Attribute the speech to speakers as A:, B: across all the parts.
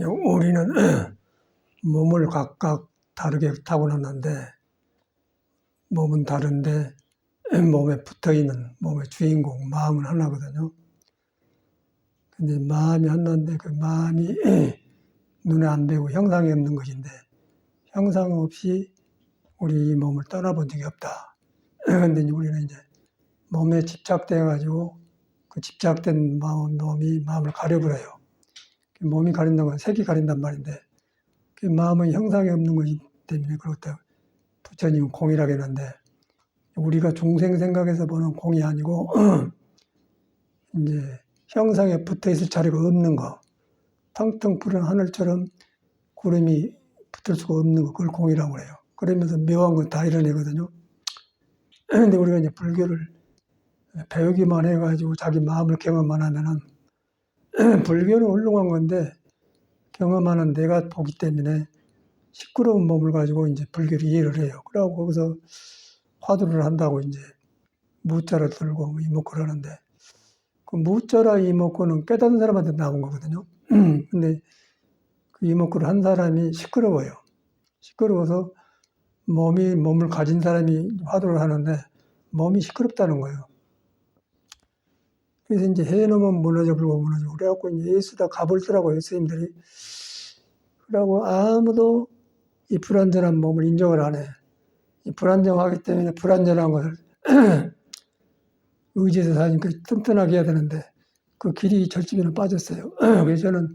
A: 우리는 몸을 각각 다르게 타고났는데 몸은 다른데 몸에 붙어있는 몸의 주인공 마음은 하나거든요. 근데 마음이 하나인데 그 마음이 눈에 안 보이고 형상이 없는 것인데 형상 없이 우리 이 몸을 떠나본 적이 없다. 근데 우리는 이제 몸에 집착돼 가지고 그 집착된 몸이 마음을 가려버려요. 몸이 가린다는 건 색이 가린단 말인데 그 마음은 형상이 없는 것이기 때문에 그렇다. 부처님은 공이라고 했는데 우리가 중생 생각에서 보는 공이 아니고 이제 형상에 붙어 있을 자리가 없는 거, 텅텅 푸른 하늘처럼 구름이 붙을 수가 없는 거, 그걸 공이라고 해요. 그러면서 묘한 건 다 이뤄내거든요. 근데 우리가 이제 불교를 배우기만 해가지고 자기 마음을 경험만 하면은 불교는 훌륭한 건데 경험하는 내가 보기 때문에 시끄러운 몸을 가지고 이제 불교를 이해를 해요. 그러고 거기서 화두를 한다고 이제 무자를 들고 이목구를 하는데 그 무자라 이목구는 깨닫는 사람한테 나온 거거든요. 근데 그 이목구를 한 사람이 시끄러워요. 시끄러워서 몸을 가진 사람이 화두를 하는데 몸이 시끄럽다는 거예요. 그래서 이제 해놓으면 무너져 불고 무너져. 그래갖고 이제 예수다 가볼더라고요, 스님들이. 그러고 아무도 이 불완전한 몸을 인정을 안 해. 이 불안정하기 때문에 불안전한 것을 의지해서 사니까 튼튼하게 해야 되는데 그 길이 절집에는 빠졌어요. 그래서 저는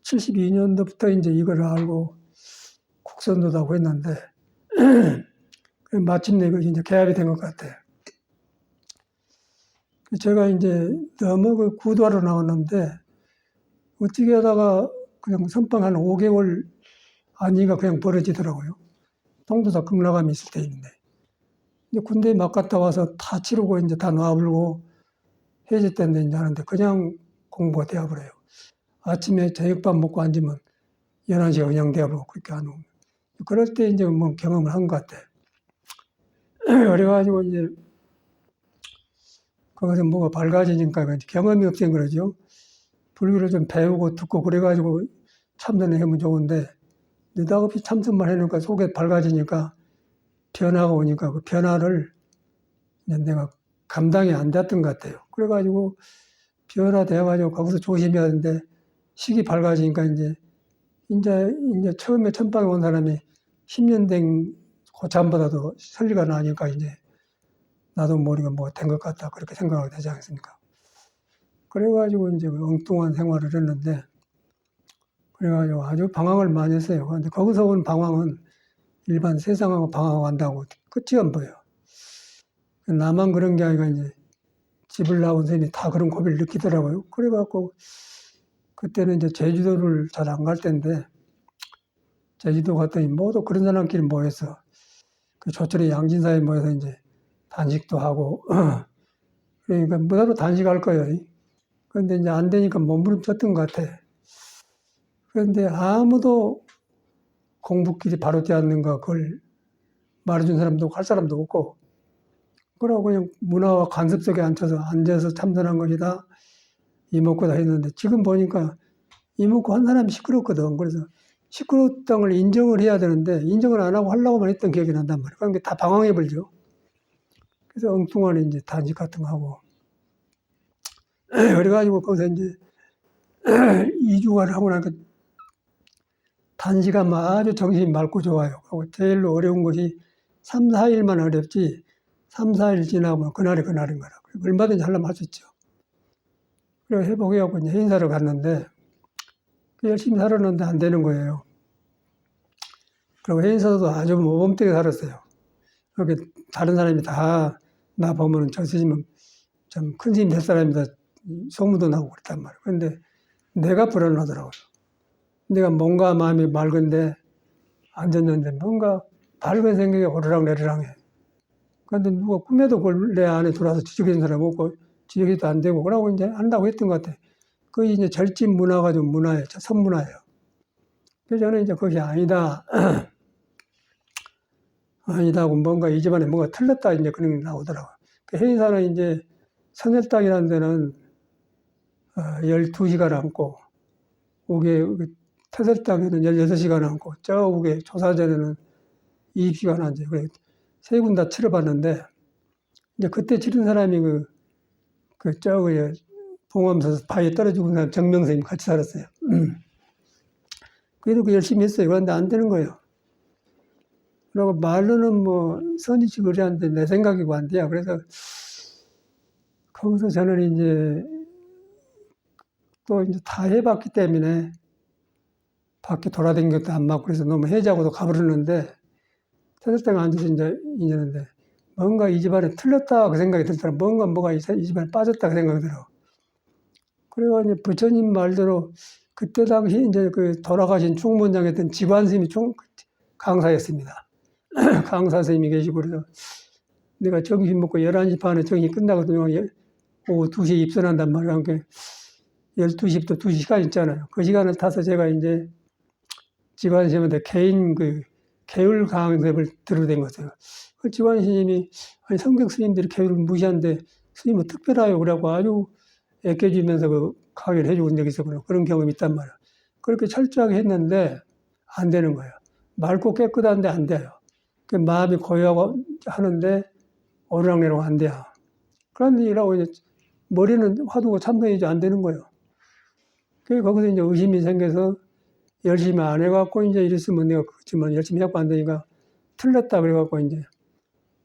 A: 72년도부터 이제 이걸 알고 국선도도 하고 했는데 마침내 이것이 이제 개합이 된 것 같아요. 제가 이제 너무 그 구도하러 나왔는데 어떻게 하다가 그냥 선방 한 5개월 아니가 그냥 벌어지더라고요. 통도사 극락암이 있을 때인데. 이제 군대 막 갔다 와서 다 치르고 이제 다 놔불고 해제된데 이제 하는데 그냥 공부가 되어버려요. 아침에 저녁밥 먹고 앉으면 11시가 그냥 되어버리고 그렇게 하는. 그럴 때 이제 뭐 경험을 한 것 같아. 그래가지고 이제 거기서 뭐가 밝아지니까 경험이 없으면 그러죠. 불교를 좀 배우고 듣고 그래가지고 참선을 하면 좋은데 느닷없이 참선만 해놓으니까 속에 밝아지니까 변화가 오니까 그 변화를 내가 감당이 안 됐던 것 같아요. 그래가지고 변화돼가지고 거기서 조심해야 하는데 식이 밝아지니까 이제 처음에 천방에 온 사람이 10년 된 고참보다도 설리가 나니까 이제 나도 모르게 뭐 된 것 같다 그렇게 생각하게 되지 않습니까? 그래가지고 이제 엉뚱한 생활을 했는데 그래가지고 아주 방황을 많이 했어요. 그런데 거기서 온 방황은 일반 세상하고 방황한다고 끝이 안 보여. 나만 그런 게 아니라 이제 집을 나온 사람이 다 그런 고비를 느끼더라고요. 그래갖고 그때는 이제 제주도를 잘 안 갈 때인데 제주도 갔더니 모두 그런 사람끼리 모여서 그 조철의 양진사에 모여서 이제 단식도 하고 그러니까 뭐라도 단식할 거예요. 그런데 이제 안 되니까 몸부림쳤던 것 같아. 그런데 아무도 공부길이 바로 되지 않는가 그걸 말해준 사람도 할 사람도 없고 그러고 그냥 문화와 관습 속에 앉아서 참선한 것이다. 이목구다 했는데 지금 보니까 이목구 한 사람이 시끄럽거든. 그래서 시끄럽다는 걸 인정을 해야 되는데 인정을 안 하고 하려고만 했던 기억이 난단 말이에요. 그러니까 다 방황해버리죠. 그래서 엉뚱한 이제 단식 같은 거 하고 그래가지고 거기서 이제 2주간을 하고 나니까 단식하면 아주 정신이 맑고 좋아요. 하고 제일 어려운 것이 3, 4일만 어렵지 3, 4일 지나면 그날이 그날인 거라. 얼마든지 하려면 할 수 있죠. 그래서 회복해갖고 이제 행사를 갔는데 열심히 살았는데 안 되는 거예요. 그리고 행사도 아주 모범되게 살았어요. 그렇게 다른 사람이 다 나 보면 저 스님은 참 큰 스님 될 사람이다 소문도 나고 그랬단 말이에요. 그런데 내가 불안하더라고요. 내가 뭔가 마음이 맑은데 앉았는데 뭔가 밝은 생각이 오르락내리락해. 그런데 누가 꿈에도 그걸 내 안에 들어와서 지적인 사람 없고 지적이도 안 되고 그러고 이제 한다고 했던 것 같아요. 그게 이제 절집 문화가 좀 문화예요. 선문화예요. 그래서 저는 이제 그것이 아니다. 아니다고 뭔가 이 집안에 뭔가 틀렸다 이제 그런 게 나오더라고요. 그 해인사는 이제 선열당이라는 데는 12시간 앉고 그게 태설당에는 16시간 앉고, 저욱에 조사전에는 20시간 앉아요. 그래, 세 군 다 치러봤는데, 이제 그때 치른 사람이 저기 봉암서 바위에 떨어지고 난 정명선님 같이 살았어요. 그래도 열심히 했어요. 그런데 안 되는 거예요. 그리고 말로는 뭐 선의식 의뢰하는데 내 생각이고 안 돼요. 그래서 거기서 저는 이제 또 이제 다 해봤기 때문에 밖에 돌아다닌 것도 안 맞고 그래서 너무 해자고도 가버렸는데 태설당에 앉아서 이제 있는데 뭔가 이 집안에 틀렸다 그 생각이 들더라고요. 뭐가 이 집안에 빠졌다 그 생각이 들어. 그래가지고 부처님 말대로 그때 당시 이제 그 돌아가신 충무원장이었던 지관스님이 강사였습니다. 강사 선생님이 계시고 그래서 내가 점심 먹고 11시 반에 정이 끝나거든요. 오후 2시에 입선한단 말이에요. 그러니까 12시부터 2시간 있잖아요. 그 시간을 타서 제가 이제 지관스님한테 개인 계율 강습을 들어댄 거죠. 그 지관스님이 아니 성경 스님들이 계율을 무시하는데 스님은 특별하요. 그래갖고 아주 애껴주면서 강의를 해주고 적이 있었거든요. 그런 경험이 있단 말이에요. 그렇게 철저하게 했는데 안 되는 거예요. 맑고 깨끗한데 안 돼요. 그 마음이 고요하고 하는데 오르락내락 안 돼요. 그런 일하고 이제 머리는 화두고 참선이지 안 되는 거예요. 그래서 거기서 이제 의심이 생겨서 열심히 안 해갖고 이제 이랬으면 내가 그렇지만 열심히 해갖고 안 되니까 틀렸다 그래갖고 이제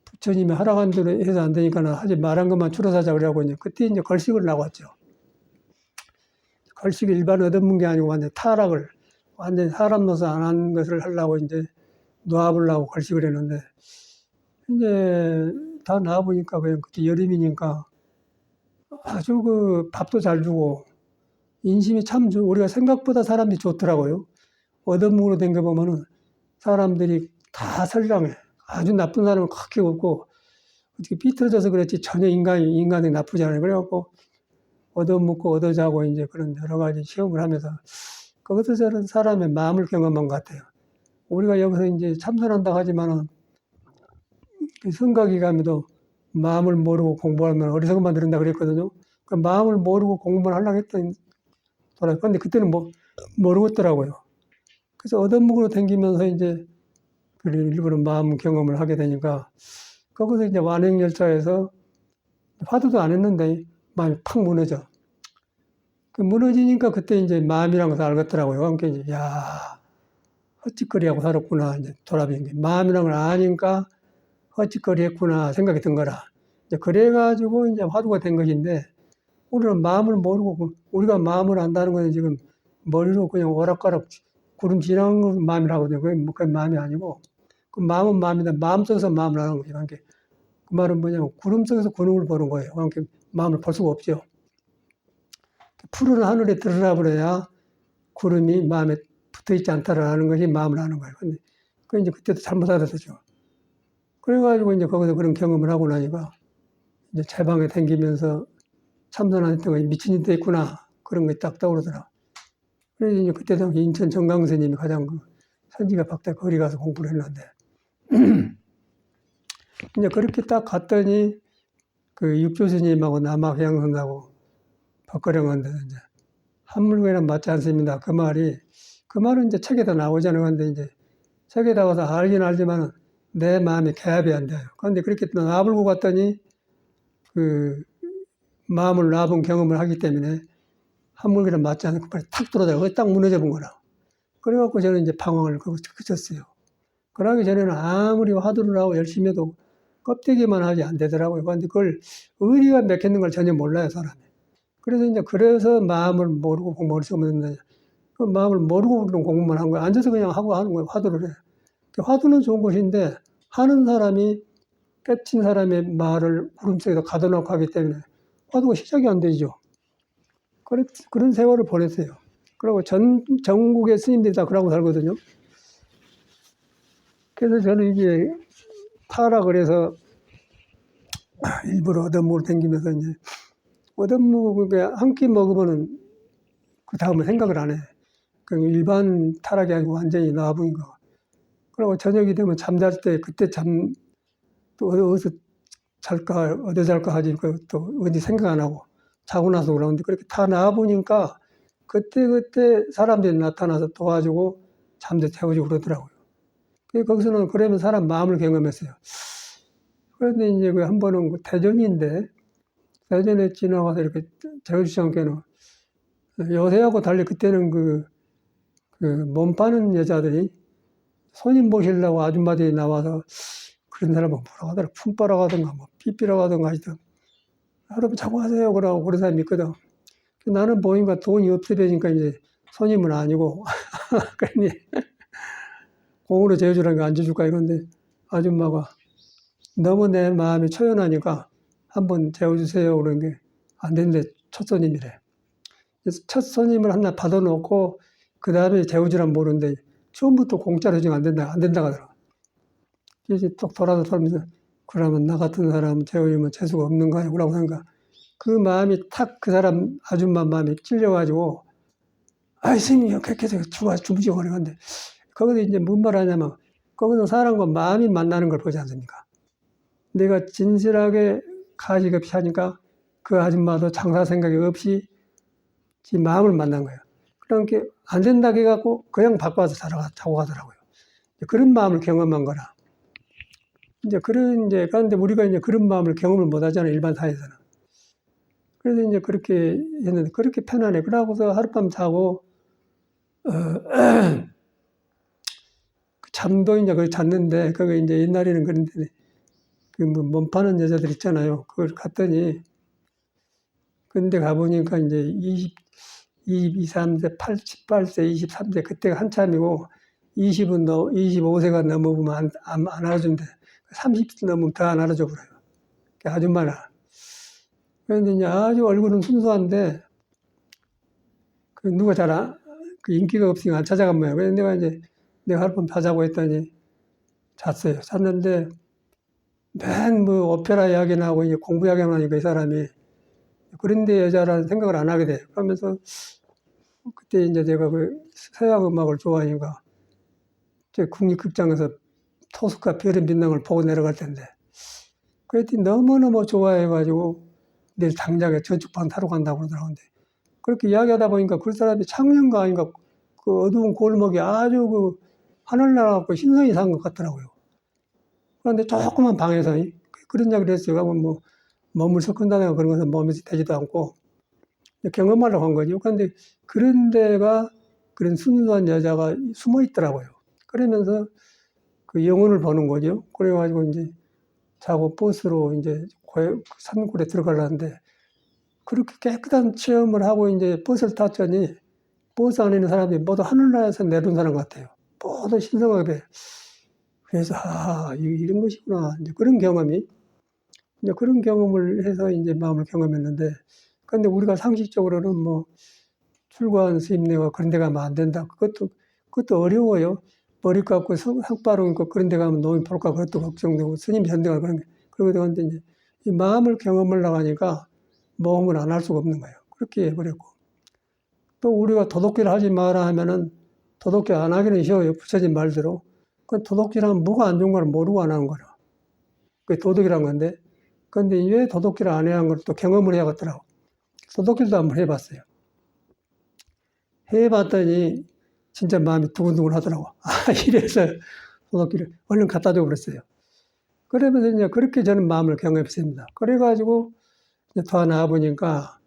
A: 부처님이 하라간 대로 해서 안 되니까 하지 말한 것만 줄여서 그래갖고 이제 그때 이제 걸식을 나왔죠. 걸식이 일반 얻어먹는 게 아니고 완전 타락을 완전 사람 노릇 안 한 것을 하려고 이제 놓아보려고 걸식을 했는데 이제 다 나와보니까 그냥 그때 여름이니까 아주 밥도 잘 주고 인심이 참 우리가 생각보다 사람들이 좋더라고요. 얻어먹으러 댕겨 보면은 사람들이 다 설량해. 아주 나쁜 사람은 그렇게 없고 어떻게 삐뚤어져서 그렇지 전혀 인간이 나쁘지 않아요. 그래갖고 얻어먹고 얻어자고 이제 그런 여러 가지 시험을 하면서 거기서 저는 사람의 마음을 경험한 것 같아요. 우리가 여기서 이제 참선한다고 하지만은 성가기감에도 마음을 모르고 공부하면 어리석은만 들은다 그랬거든요. 그 마음을 모르고 공부를 하려고 했더니 그런데 그때는 모르겠더라고요. 그래서 얻어먹으러 다니면서 이제 일부러 마음 경험을 하게 되니까 거기서 이제 완행열차에서 화두도 안 했는데 마음이 팍 무너져. 무너지니까 그때 이제 마음이라는 것을 알겠더라고요. 그러니까 이제 야 헛짓거리하고 살았구나 이제 돌아보는 게 마음이라는 걸 아니까 헛짓거리 했구나 생각이 든 거라. 이제 그래가지고 이제 화두가 된 것인데 우리는 마음을 모르고 우리가 마음을 안다는 것은 지금 머리로 그냥 오락가락 구름 지나는 마음이라거든요. 그게 마음이 아니고 그 마음은 마음이다. 마음 속에서 마음을 하는 거예요. 그러니까 그 말은 뭐냐면 구름 속에서 구름을 보는 거예요. 그러니까 마음을 볼 수가 없죠. 푸른 하늘에 들어라 버려야 구름이 마음에 붙어 있지 않다라는 것이 마음을 하는 거예요. 근데 그 이제 그때도 잘못 알아듣죠. 그래가지고 이제 거기서 그런 경험을 하고 나니까 이제 제 방에 댕기면서 참선하는 때가 미친 짓도 했구나. 그런 게 딱 떠오르더라. 그래서 이제 그때 당시 인천 정강스님이 가장 선지가 박대 거리 가서 공부를 했는데 이제 그렇게 딱 갔더니 육조스님하고 남학향선하고 박거령한테 이제 한물과는 맞지 않습니다. 그 말은 이제 책에다 나오잖아요. 근데 이제 책에 나와서 알긴 알지만 내 마음이 개합이 안 돼요. 그런데 그렇게 놔불고 갔더니 마음을 놔본 경험을 하기 때문에 한물과는 맞지 않고 빨리 탁 들어가요. 거기 딱 무너져 본 거라. 그래갖고 저는 이제 방황을 그쳤어요. 그러기 전에는 아무리 화두를 하고 열심히 해도 껍데기만 하지 안 되더라고요. 그런데 그걸 의리가 맥혔는 걸 전혀 몰라요, 사람이. 그래서 마음을 모르고 공부를 쓰면 그 마음을 모르고 그런 공부만 한 거예요. 앉아서 그냥 하고 하는 거예요. 화두를 해. 화두는 좋은 것인데 하는 사람이 깨친 사람의 말을 구름 속에서 가둬놓고 하기 때문에 화두가 시작이 안 되죠. 그런 세월을 보냈어요. 그리고 전국의 스님들이 다 그러고 살거든요. 그래서 저는 이제 타락을 해서 일부러 얻어먹으러 다니면서 이제 얻어먹게 한 끼 먹으면은 그 다음에 생각을 안 해. 일반 타락이 아니고 완전히 나와버린 거. 그리고 저녁이 되면 잠잘 때 그때 또 어디서 잘까 어디 잘까 하지 또 어디 생각 안 하고 자고 나서 그러는데 그렇게 다 나와보니까 그때 사람들이 나타나서 도와주고 잠도 태워주고 그러더라고요. 거기서는 그러면 사람 마음을 경험했어요. 그런데 이제 그 한 번은 대전인데, 대전에 지나가서 이렇게 제주시장께는 요새하고 달리 그때는 그 몸 파는 여자들이 손님 모시려고 아줌마들이 나와서 그런 사람은 뭐라고 하더라. 품바라고 하던가, 뭐, 삐삐라고 하던가 하시던. 여러분 자고 하세요. 그러고 그런 사람이 있거든. 나는 보니까 돈이 없으니까 이제 손님은 아니고, 그러니 공으로 재워주라는 거 앉아줄까 이건데, 아줌마가 너무 내 마음이 초연하니까 한번 재워주세요. 그러는 게 안 되는데 첫 손님이래. 그래서 첫 손님을 하나 받아놓고, 그 다음에 재워주라면 모르는데, 처음부터 공짜로 지금 안 된다 하더라. 이제 또 돌아서 살면서, 그러면 나 같은 사람 재워주면 재수가 없는 거야. 라고 하니까, 그 마음이 탁 그 사람 아줌마 마음이 찔려가지고, 아이, 스님이 그렇게 해서 주무시고 그러는데, 거기서 이제 뭔 말 하냐면, 거기서 사람과 마음이 만나는 걸 보지 않습니까? 내가 진실하게 가식 없이 하니까 그 아줌마도 장사 생각이 없이 지 마음을 만난 거예요. 그러니까 안 된다고 해갖고 그냥 바꿔서 자고 가더라고요. 그런 마음을 경험한 거라. 그런데 우리가 이제 그런 마음을 경험을 못 하잖아요. 일반 사회에서는. 그래서 이제 그렇게 했는데, 그렇게 편안해. 그러고서 하룻밤 자고, 잠도 이제 그걸 잤는데, 그거 이제 옛날에는 그런데, 몸 파는 여자들 있잖아요. 그걸 갔더니, 근데 가보니까 이제 23세, 18세, 23세, 그때가 한참이고, 25세가 넘어보면 안 알아준대. 30세 넘으면 더 안 알아줘 버려요. 아줌마나. 그런데 이제 아주 얼굴은 순수한데, 누가 그 인기가 없으니까 안 찾아간 모양. 그래서 내가 하룻밤 자자고 했더니 잤어요. 잤는데, 맨 오페라 이야기나 하고 이제 공부 이야기만 하니까 이 사람이 그런데 여자라는 생각을 안 하게 돼. 그러면서 그때 이제 제가 그 서양 음악을 좋아하니까 제 국립극장에서 토스카 별의 빛나는 걸 보고 내려갈 텐데, 그랬더니 너무너무 좋아해가지고 내일 당장에 저축방 타러 간다고 그러더라고요. 그렇게 이야기하다 보니까 그 사람이 창녕가 아닌가 그 어두운 골목이 아주 그 하늘나라 같고 신성이 산 것 같더라고요. 그런데 조그만 방에서 그런 이야기를 했어요. 뭐 몸을 섞은다든가 그런 것은 몸에 되지도 않고 경험하려고 한 거죠. 그런데 그런 데가 그런 순수한 여자가 숨어 있더라고요. 그러면서 그 영혼을 보는 거죠. 그래가지고 이제 자고 버스로 이제 산골에 들어가려는데, 그렇게 깨끗한 체험을 하고 이제 버스를 탔더니 버스 안에 있는 사람들이 모두 하늘나라에서 내려온 사람 같아요. 모두 신성하게. 그래서 이런 것이구나. 이제 그런 경험이 이제 그런 경험을 해서 이제 마음을 경험했는데, 그런데 우리가 상식적으로는 뭐 출가한 스님네가 그런 데 가면 안 된다. 그것도 어려워요. 머리 깎고 흑바로 있고 그런 데 가면 노인 볼까 그것도 걱정되고, 스님 현대가 그런데 이제 이 마음을 경험을 나가니까 모험을 안 할 수가 없는 거예요. 그렇게 해버렸고, 또 우리가 도둑질 하지 마라 하면은 도둑질 안 하기는 쉬워요. 붙여진 말대로. 그 도둑질하면 뭐가 안 좋은 걸 모르고 안 하는 거라. 그게 도둑이란 건데, 근데 왜 도둑질을 안 해야 하는 걸 또 경험을 해야겠더라고. 도둑질도 한번 해봤어요. 해봤더니 진짜 마음이 두근두근 하더라고. 이래서 도둑질을 얼른 갖다 줘 버렸어요. 그러면서 이제 그렇게 저는 마음을 경험했습니다. 그래가지고 이제 더 나아보니까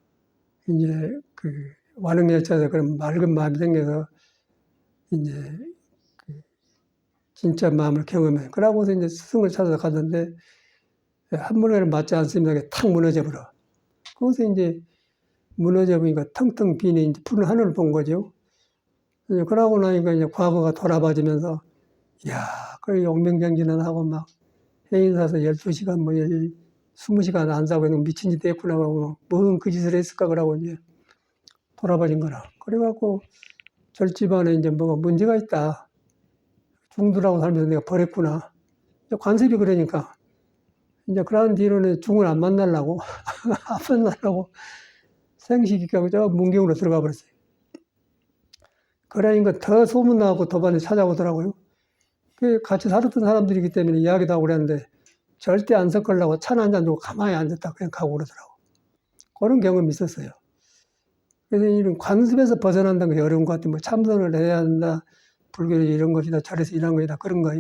A: 이제 그 완흥열차에서 그런 맑은 마음이 생겨서 이제 그 진짜 마음을 경험해. 그러고서 이제 스승을 찾아서 갔는데 한문에는 맞지 않습니다. 탁 무너져 버려. 거기서 이제 무너져 보니까 텅텅 비는 이제 푸른 하늘을 본 거죠. 그러고 나니까 이제 과거가 돌아봐지면서, 이야, 그 용명정진은 하고 막 해인 사서 12시간 뭐 20시간 안 자고 있는 미친 짓 했구나 하고 무슨 그 짓을 했을까 그러고 이제 돌아버린 거라. 그래갖고 절집안에 이제 뭐가 문제가 있다. 중들하고 살면서 내가 버렸구나. 관습이 그러니까 이제 그런 뒤로는 중을 안 만나려고 안 만나려고 생식이니까 저 문경으로 들어가 버렸어요. 그러니까 더 소문나고 도반에 찾아오더라고요. 그 같이 살았던 사람들이기 때문에 이야기도 하고 그랬는데 절대 안 섞으려고 차나 한잔 주고 가만히 앉았다 그냥 가고 그러더라고. 그런 경험이 있었어요. 그래서 이런 관습에서 벗어난다는 게 어려운 것 같아요. 뭐 참선을 해야 한다, 불교 이런 것이다, 절에서 이런 것이다, 그런 거.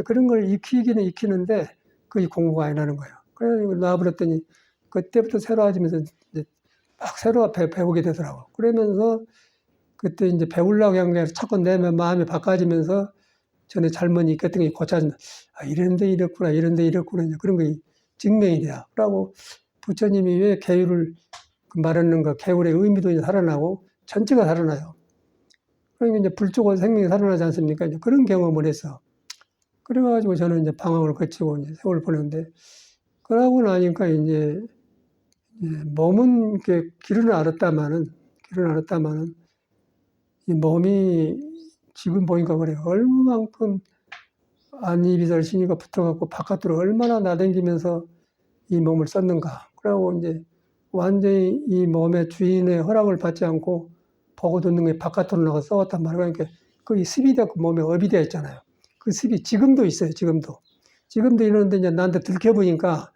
A: 그런 걸 익히기는 익히는데 그게 공부가 아니라는 거예요. 그래서 놔버렸더니 그때부터 새로워지면서 이제 막 새로 배우게 되더라고. 그러면서 그때 이제 배우려고 한 게 자꾸 내 마음이 바꿔지면서 전에 잘못 익혔던 게 고쳐진다. 아, 이런데 이랬구나, 이런데 이랬구나. 이제 그런 게 증명이 돼요. 그러고 부처님이 왜 개율을 말하는가, 개율의 의미도 이제 살아나고 전체가 살아나요. 그러니까 이제 불조고 생명이 살아나지 않습니까? 이제 그런 경험을 했어. 그래가지고 저는 이제 방황을 거치고 이제 세월을 보냈는데, 그러고 나니까 이제 몸은 이렇게 길은 알았다마는, 이 몸이 지금 보니까 그래요. 얼마만큼 안이비설 신이가 붙어갖고 바깥으로 얼마나 나댕기면서 이 몸을 썼는가. 그러고 이제 완전히 이 몸의 주인의 허락을 받지 않고 보고 듣는 게 바깥으로 나가 써왔단 말이에요. 그러니까 그 습이 되고 몸에 업이 되어 있잖아요. 그 습이 지금도 있어요. 지금도 이러는데 이제 나한테 들켜보니까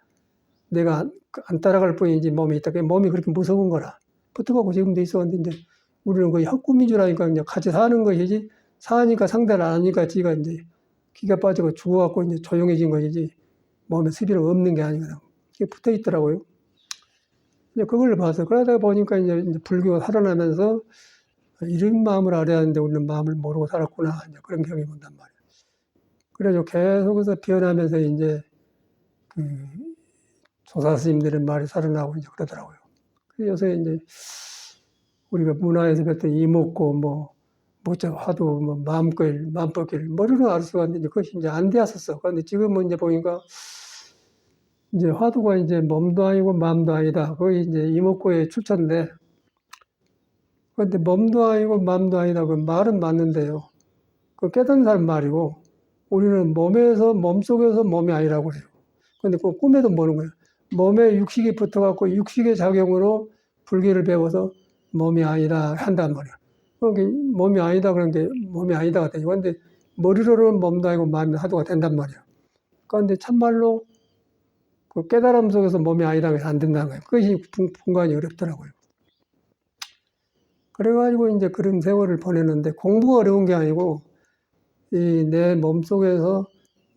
A: 내가 안 따라갈 뿐이지 몸이 있다. 몸이 그렇게 무서운 거라. 붙어갖고 지금도 있었는데 이제 우리는 거의 헛꿈인 줄 아니까 그냥 같이 사는 것이지, 사니까 상대를 안 하니까 지가 이제 기가 빠지고 죽어갖고 이제 조용해진 것이지 몸에 습이 없는 게 아니거든. 그게 붙어 있더라고요. 이제 그걸 봐서 그러다 보니까 이제 불교가 살아나면서 이런 마음을 알아야 하는데 우리는 마음을 모르고 살았구나. 이제 그런 경험이 온단 말이에요. 그래서 계속해서 변하면서 이제 그 조사 스님들의 말이 살아나고 이제 그러더라고요. 그래서 요새 이제 우리가 문화에서 뵀던 이목고 모자 화두 마음길 마음법길 머리로 알 수가 있는데 그것이 이제 안 되었었어. 그런데 지금은 이제 보니까 이제 화두가 이제 몸도 아니고 마음도 아니다. 그게 이제 이목고의 출처인데, 그런데 몸도 아니고 마음도 아니다. 그 말은 맞는데요. 그 깨닫는 사람 말이고, 우리는 몸속에서 몸이 아니라고 그래요. 근데 그 꿈에도 모르는 거예요. 몸에 육식이 붙어갖고 육식의 작용으로 불교를 배워서 몸이 아니다 한단 말이에요. 그러니까 몸이 아니다 그런 게 몸이 아니다가 되죠. 근데 머리로는 몸도 아니고 마음이 화두가 된단 말이에요. 그런데 참말로 그 깨달음 속에서 몸이 아니라면 안 된다는 거예요. 그것이 분간이 어렵더라고요. 그래가지고 이제 그런 세월을 보냈는데 공부가 어려운 게 아니고 이 내 몸속에서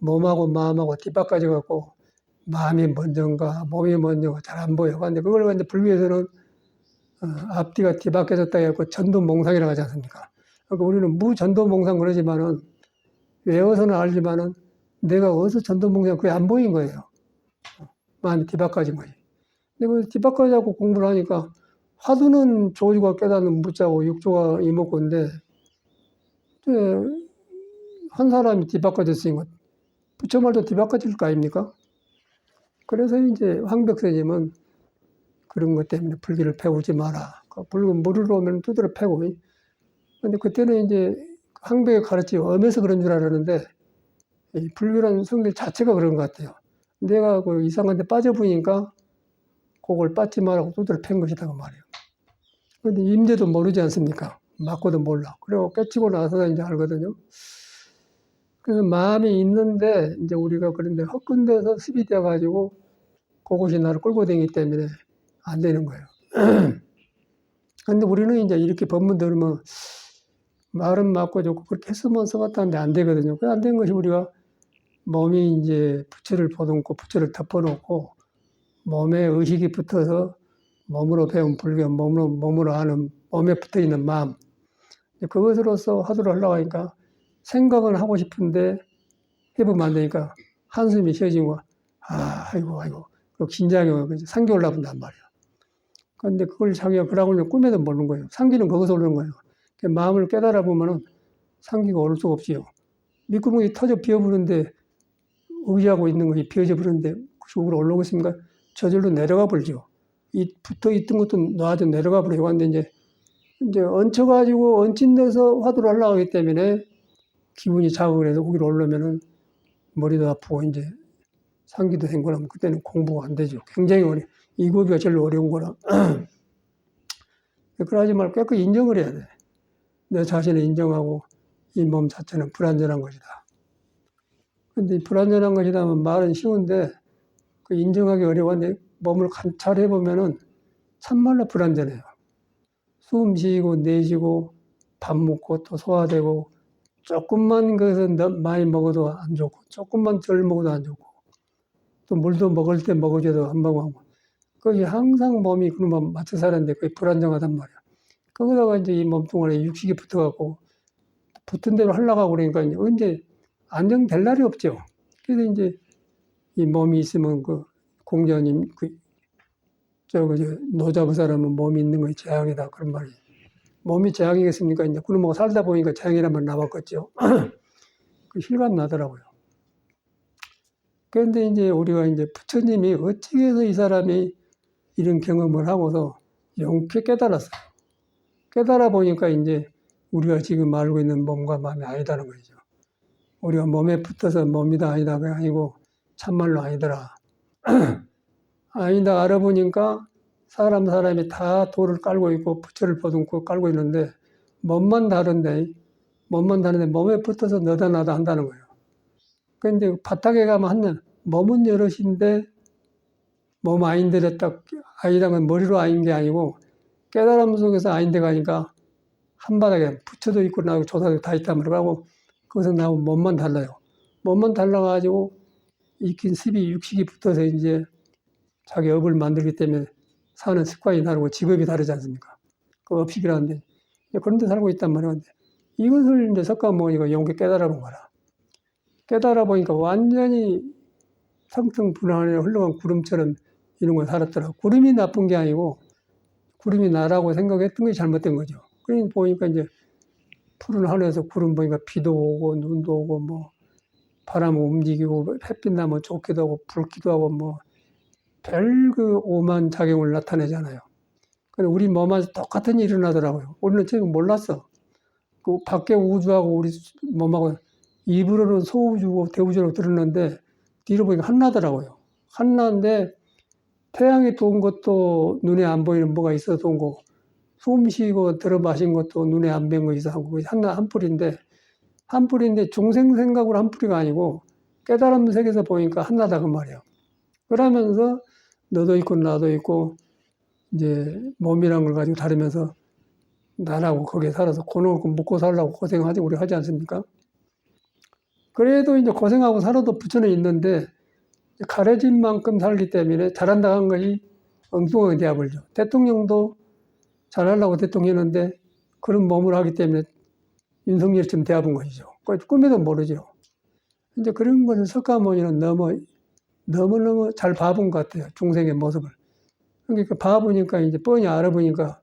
A: 몸하고 마음하고 뒷바까지 갖고 마음이 먼저인가 몸이 먼저인가 잘 안 보여. 근데 그걸 이제 불교에서는 앞뒤가 뒤바뀌어졌다 해갖고 전도몽상이라고 하지 않습니까? 그러니까 우리는 무전도몽상 그러지만은 외워서는 알지만은 내가 어디서 전도몽상 그게 안 보인 거예요. 마음이 뒤바꿔진 거지. 근데 그 뒤바꿔자고 공부를 하니까 화두는 조주가 깨닫는 무자고 육조가 이목구인데 한 사람이 뒤바꿔졌으니까 부처 말도 뒤바꿔질 거 아닙니까? 그래서 이제 황벽스님은 그런 것 때문에 불교를 배우지 마라. 불교 물으러 오면 두드려 패고. 근데 그때는 이제 황벽에 가르치고 엄해서 그런 줄 알았는데 이 불교라는 성질 자체가 그런 것 같아요. 내가 그 이상한 데 빠져보니까 그걸 빠지 말라고 두드려 팬 것이다 그 말이에요. 근데 임제도 모르지 않습니까? 맞고도 몰라. 그리고 깨치고 나서 이제 알거든요. 그래서 마음이 있는데 이제 우리가 그런데 헛군데서 습이 되어가지고 그것이 나를 끌고 다니기 때문에 안 되는 거예요. 근데 우리는 이제 이렇게 법문 들으면 말은 맞고 좋고 그렇게 했으면 써봤다는데 안 되거든요. 그 안 된 것이 우리가 몸이 이제 부처를 보듬고 부처를 덮어놓고 몸에 의식이 붙어서 몸으로 배운 불교, 몸으로 아는 몸에 붙어 있는 마음. 그것으로서 화두를 하려고 하니까 생각은 하고 싶은데 해보면 안 되니까 한숨이 쉬어지고, 아이고, 긴장이 상기 올라온단 말이야. 그런데 그걸 자기가 그러고는 꿈에도 모르는 거예요. 상기는 거기서 오는 거예요. 마음을 깨달아 보면은 상기가 오를 수가 없지요. 밑구멍이 터져 비어버리는데 의지하고 있는 것이 비어져 버리는데 그쪽으로 올라오겠습니까? 저절로 내려가 버리죠. 이 붙어 있던 것도 놔도 내려가 버리고 근데 이제 얹혀가지고 얹힌 데서 화두를 하려고 하기 때문에 기분이 자극을 해서 거기로 올라오면은 머리도 아프고 이제 상기도 된 거라면 그때는 공부가 안 되죠. 굉장히 어려워. 이 고비가 제일 어려운 거라. 그러지 말고 깨끗이 인정을 해야 돼. 내 자신을 인정하고 이 몸 자체는 불완전한 것이다. 근데 불완전한 것이다 하면 말은 쉬운데 그 인정하기 어려운데 몸을 관찰해 보면은 참말로 불완전해요. 숨 쉬고 내쉬고 밥 먹고 또 소화되고 조금만 그것은 많이 먹어도 안 좋고 조금만 덜 먹어도 안 좋고 또 물도 먹을 때 먹어줘도 안 먹고 거의 항상 몸이 그놈만 맞춰 사는데 거의 불안정하단 말이야. 거기다가 이제 이 몸뚱아리에 육식이 붙어갖고 붙은 대로 하려고 그러니까 이제 언제 안정될 날이 없죠. 그래서 이제 이 몸이 있으면 그 공자님 노잡은 사람은 몸이 있는 것이 재앙이다 그런 말이. 몸이 재앙이겠습니까? 이제 그놈하고 살다 보니까 재앙이란 말 나왔겠죠. 그 실감 나더라고요. 그런데 이제 우리가 이제 부처님이 어떻게 해서 이 사람이 이런 경험을 하고서 용케 깨달았어요. 깨달아 보니까 이제 우리가 지금 알고 있는 몸과 마음이 아니다는 거죠. 우리가 몸에 붙어서 몸이다 아니다가 아니고 참말로 아니더라. 아니다 알아보니까 사람이 다 돌을 깔고 있고 부처를 보듬고 깔고 있는데 몸만 다른데 몸에 붙어서 너다 나다 한다는 거예요. 그런데 바닥에 가면 하는 몸은 여럿인데 몸 아닌데를 딱 아니라는 머리로 아닌 게 아니고 깨달음 속에서 아닌데 가니까 한바닥에 부처도 있고 나고 조사도 다 있단 말이고 거기서 나오면 몸만 달라요. 몸만 달라가지고 익힌 습이 육식이 붙어서 이제 자기 업을 만들기 때문에 사는 습관이 다르고 직업이 다르지 않습니까? 그 업식이라는데 그런 데 살고 있단 말이에요. 이것을 이제 석가모니가 용케 깨달아 본 거라. 깨달아 보니까 완전히 텅텅분한에 흘러간 구름처럼 이런 걸 살았더라. 구름이 나쁜 게 아니고 구름이 나라고 생각했던 게 잘못된 거죠. 그러니 보니까 이제 푸른 하늘에서 구름 보니까 비도 오고 눈도 오고 뭐 바람 움직이고 햇빛 나면 좋기도 하고 붉기도 하고 뭐 별 그 오만 작용을 나타내잖아요. 근데 우리 몸안에서 똑같은 일이 일어나더라고요. 우리는 지금 몰랐어. 그 밖에 우주하고 우리 몸하고 입으로는 소우주고 대우주라고 들었는데 뒤로 보니까 하나더라고요. 하나인데 태양이 돈 것도 눈에 안 보이는 뭐가 있어서 돈 거고 숨 쉬고 들어 마신 것도 눈에 안 뵌 거 있어서 한 뿌리인데 중생 생각으로 한 뿌리가 아니고 깨달음 세계에서 보니까 하나다 그 말이에요. 그러면서 너도 있고 나도 있고 이제 몸이란 걸 가지고 다루면서 나라고 거기에 살아서 고놓고 먹고 살라고 고생하지 우리 하지 않습니까? 그래도 이제 고생하고 살아도 부처는 있는데 가려진 만큼 살기 때문에 잘한다 한 것이 엉뚱하게 되어버리죠. 대통령도 잘하려고 대통령이었는데 그런 몸을 하기 때문에 윤석열처럼 되어본 것이죠. 꿈에도 모르죠. 이제 그런 것을 석가모니는 너무너무 잘 봐본 것 같아요. 중생의 모습을. 그러니까 봐보니까 이제 뻔히 알아보니까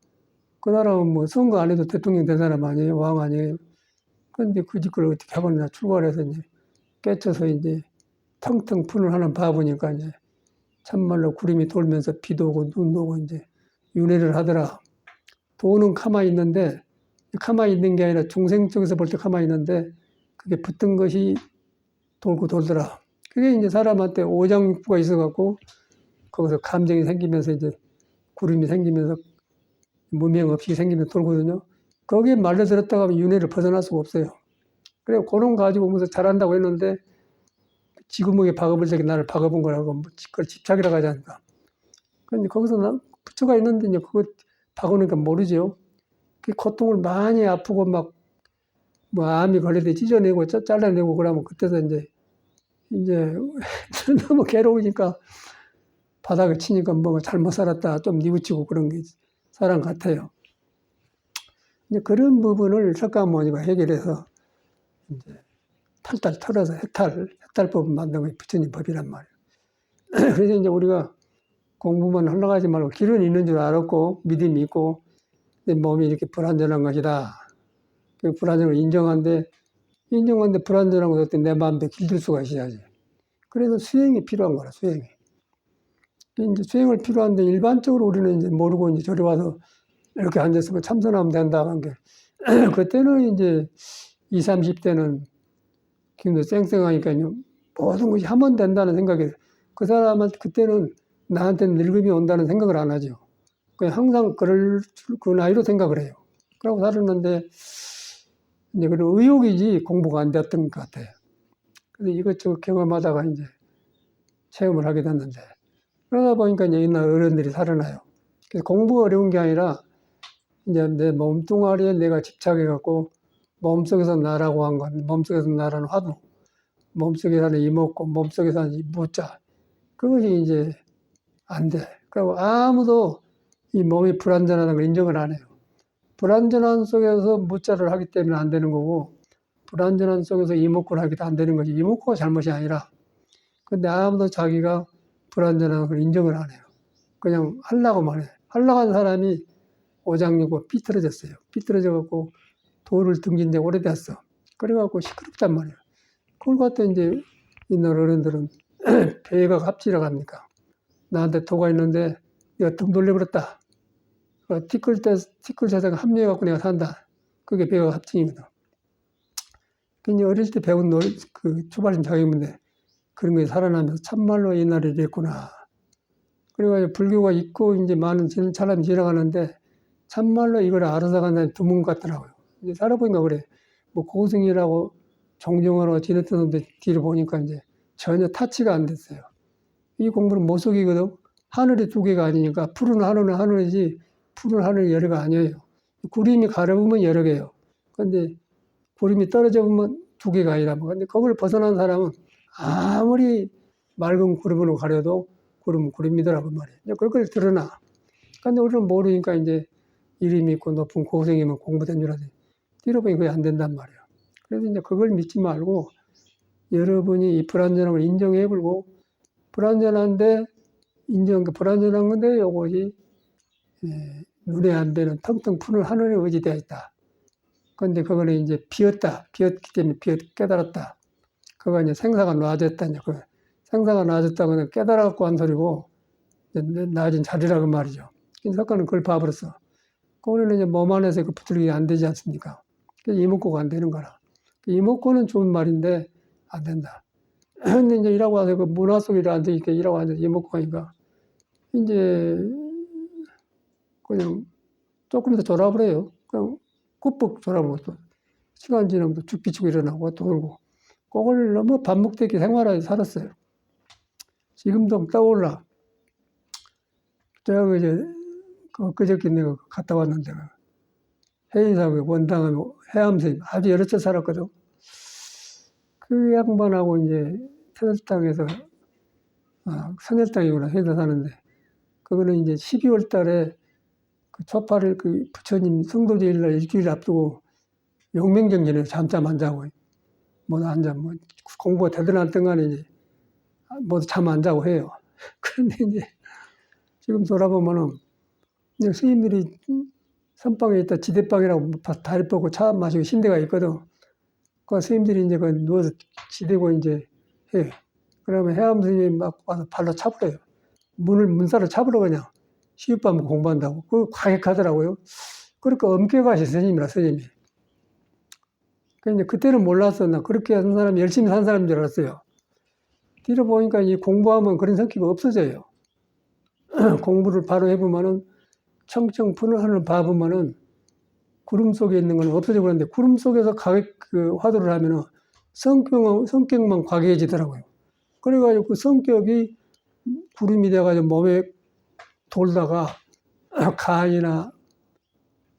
A: 그 사람은 뭐 선거 안 해도 대통령 된 사람 아니에요. 왕 아니에요. 그런데 그 짓을 어떻게 하겠나 출발해서 이제 깨쳐서 이제 텅텅 푸른 하늘 봐보니까 이제 참말로 구름이 돌면서 비도 오고 눈도 오고 이제 윤회를 하더라. 도는 가만히 있는데 가만히 있는 게 아니라 중생 쪽에서 볼 때 가만히 있는데 그게 붙은 것이 돌고 돌더라. 그게 이제 사람한테 오장육부가 있어갖고 거기서 감정이 생기면서 이제 구름이 생기면서 무명 없이 생기면서 돌거든요. 거기에 말려들었다가 하면 윤회를 벗어날 수가 없어요. 그래 그런 가지고 무슨 잘한다고 했는데 지구멍에 박아볼 적에 나를 박아본 거라고 그걸 집착이라고 하지 않을까. 그런데 거기서 부처가 있는데 이제 그거 박으니까 모르죠. 그 고통을 많이 아프고 막 뭐 암이 걸려도 찢어내고 잘라내고 그러면 그때서 이제 너무 괴로우니까 바닥을 치니까 뭔가 잘못 살았다 좀 뉘우치고 그런 게 사람 같아요. 이제 그런 부분을 석가모니가 해결해서 이제 탈탈 털어서 해탈법을 만든 게 부처님 법이란 말이에요. 그래서 이제 우리가 공부만 하려고 하지 말고 길은 있는 줄 알았고 믿음이 있고 내 몸이 이렇게 불안전한 것이다. 그 불안전을 인정한데 불안전한 것을 내 마음대로 길들 수가 있어야지. 그래서 수행이 필요한 거라 수행이. 이제 수행을 필요한데 일반적으로 우리는 이제 모르고 이제 저리 와서 이렇게 앉았으면 참선하면 된다 한 게 그때는 이제 20, 30대는 기분도 쌩쌩하니까요. 모든 것이 하면 된다는 생각이 그 사람한테 그때는 나한테는 늙음이 온다는 생각을 안 하죠. 그냥 항상 그 나이로 생각을 해요. 그러고 살았는데 이제 그런 의욕이지 공부가 안 됐던 것 같아요. 그래서 이것저것 경험하다가 이제 체험을 하게 됐는데 그러다 보니까 이제 옛날 어른들이 살아나요. 그래서 공부가 어려운 게 아니라 이제 내 몸뚱아리에 내가 집착해갖고 몸속에서 나라고 한 건, 몸속에서 나라는 화두, 몸속에 사는 이목구, 몸속에 사는 이 무자, 그것이 이제 안 돼. 그리고 아무도 이 몸이 불완전하다는 걸 인정을 안 해요. 불완전한 속에서 무자를 하기 때문에 안 되는 거고, 불완전한 속에서 이목구를 하기도 안 되는 거지. 이목구가 잘못이 아니라. 근데 아무도 자기가 불완전한 걸 인정을 안 해요. 그냥 하려고만 해. 하려고 한 사람이 오장육부 삐뚤어졌어요. 삐뚤어져갖고 도를 등진 지 오래됐어. 그래갖고 시끄럽단 말이에요. 그걸 갖다 이제 옛날 어른들은 배가 갑질이라고 합니까? 나한테 도가 있는데 내가 등 돌려버렸다. 티끌 세상 합류해갖고 내가 산다. 그게 배가 합증이거든. 그냥 어릴 때 배운 그 초발심 자격인데 그런 게 살아나면서 참말로 옛날에 이랬구나. 그래가지고 불교가 있고 이제 많은 사람이 지나가는데 참말로 이걸 알아서 간 사람이 드문 것 같더라고요. 이제 살아보니까 그래. 뭐 고승이라고 종종하라고 지냈던 놈들 뒤를 보니까 이제 전혀 타치가 안 됐어요. 이 공부는 모속이거든. 하늘이 두 개가 아니니까 푸른 하늘은 하늘이지 푸른 하늘이 여러 개 아니에요. 구름이 가려보면 여러 개예요. 근데 구름이 떨어져 보면 두 개가 아니라 뭐. 근데 그걸 벗어난 사람은 아무리 맑은 구름으로 가려도 구름은 구름이더라고 말이에요. 그걸 드러나. 근데 우리는 모르니까 이제 이름이 있고 높은 고생이면 공부된 줄 알았더니 뒤로 보니 그게 안 된단 말이에요. 그래서 이제 그걸 믿지 말고 여러분이 이 불완전함을 인정해 보고 불완전한데 불완전한 건데 이것이 눈에 안 뵈는 텅텅 푸른 하늘에 의지되어 있다. 그런데 그거는 이제 비었기 때문에 깨달았다. 그거 이제 생사가 놔졌다. 그 생사가 놔졌다고는 깨달아갖고 한 소리고 나아진 자리라고 말이죠. 석가는 그걸 봐버렸어. 그거는 이제 몸 안에서 그 붙들기 안 되지 않습니까? 그래서 이목구가 안 되는 거라. 이목구는 좋은 말인데 안 된다. 근데 이제 일하고 와서 그 문화 속에 앉으니까 일하고 앉아서 이목구가 하니까 이제 그냥 조금 더 졸아버려요. 그냥 꾹꾹 졸아버리고 또 시간 지나면 또 죽비치고 일어나고 또 울고 그걸 너무 반복되게 생활하게 살았어요. 지금도 떠올라. 제가 이제 그저께 내가 갔다 왔는데 해인사회 원당하면 해암선생님 아주 여러 차 살았거든. 그 양반하고 이제 태설당에서 선열당이구나 해서 사는데 그거는 이제 12월 달에 그 초파를 그 부처님 성도제일날 일주일 앞두고 용맹정전에 잠잠 안 자고 모두 앉아 뭐 공부가 되든 안 되든 간에 이제 모두 잠 안 자고 해요. 그런데 이제 지금 돌아보면은 이제 스님들이 선방에 있다 지대방이라고 다리 뻗고 차 마시고 신대가 있거든. 그 스님들이 이제 그 누워서 지대고 이제 해. 그러면 해암 스님이 막 와서 발로 차버려요. 문살을 차버려 그냥. 시읒밥 먹고 공부한다고. 그거 과격하더라고요. 그러니까 엄격하시 스님이라 스님이. 그러니까 그때는 몰랐어. 나 그렇게 한 사람이 열심히 산 사람인 줄 알았어요. 뒤로 보니까 이 공부하면 그런 성격이 없어져요. 공부를 바로 해보면은 청청 푸른 하늘을 봐보면은 구름 속에 있는 건 없어져 버렸는데 구름 속에서 그 화두를 하면은 성격만 과격해지더라고요. 그래가지고 그 성격이 구름이 돼가지고 몸에 돌다가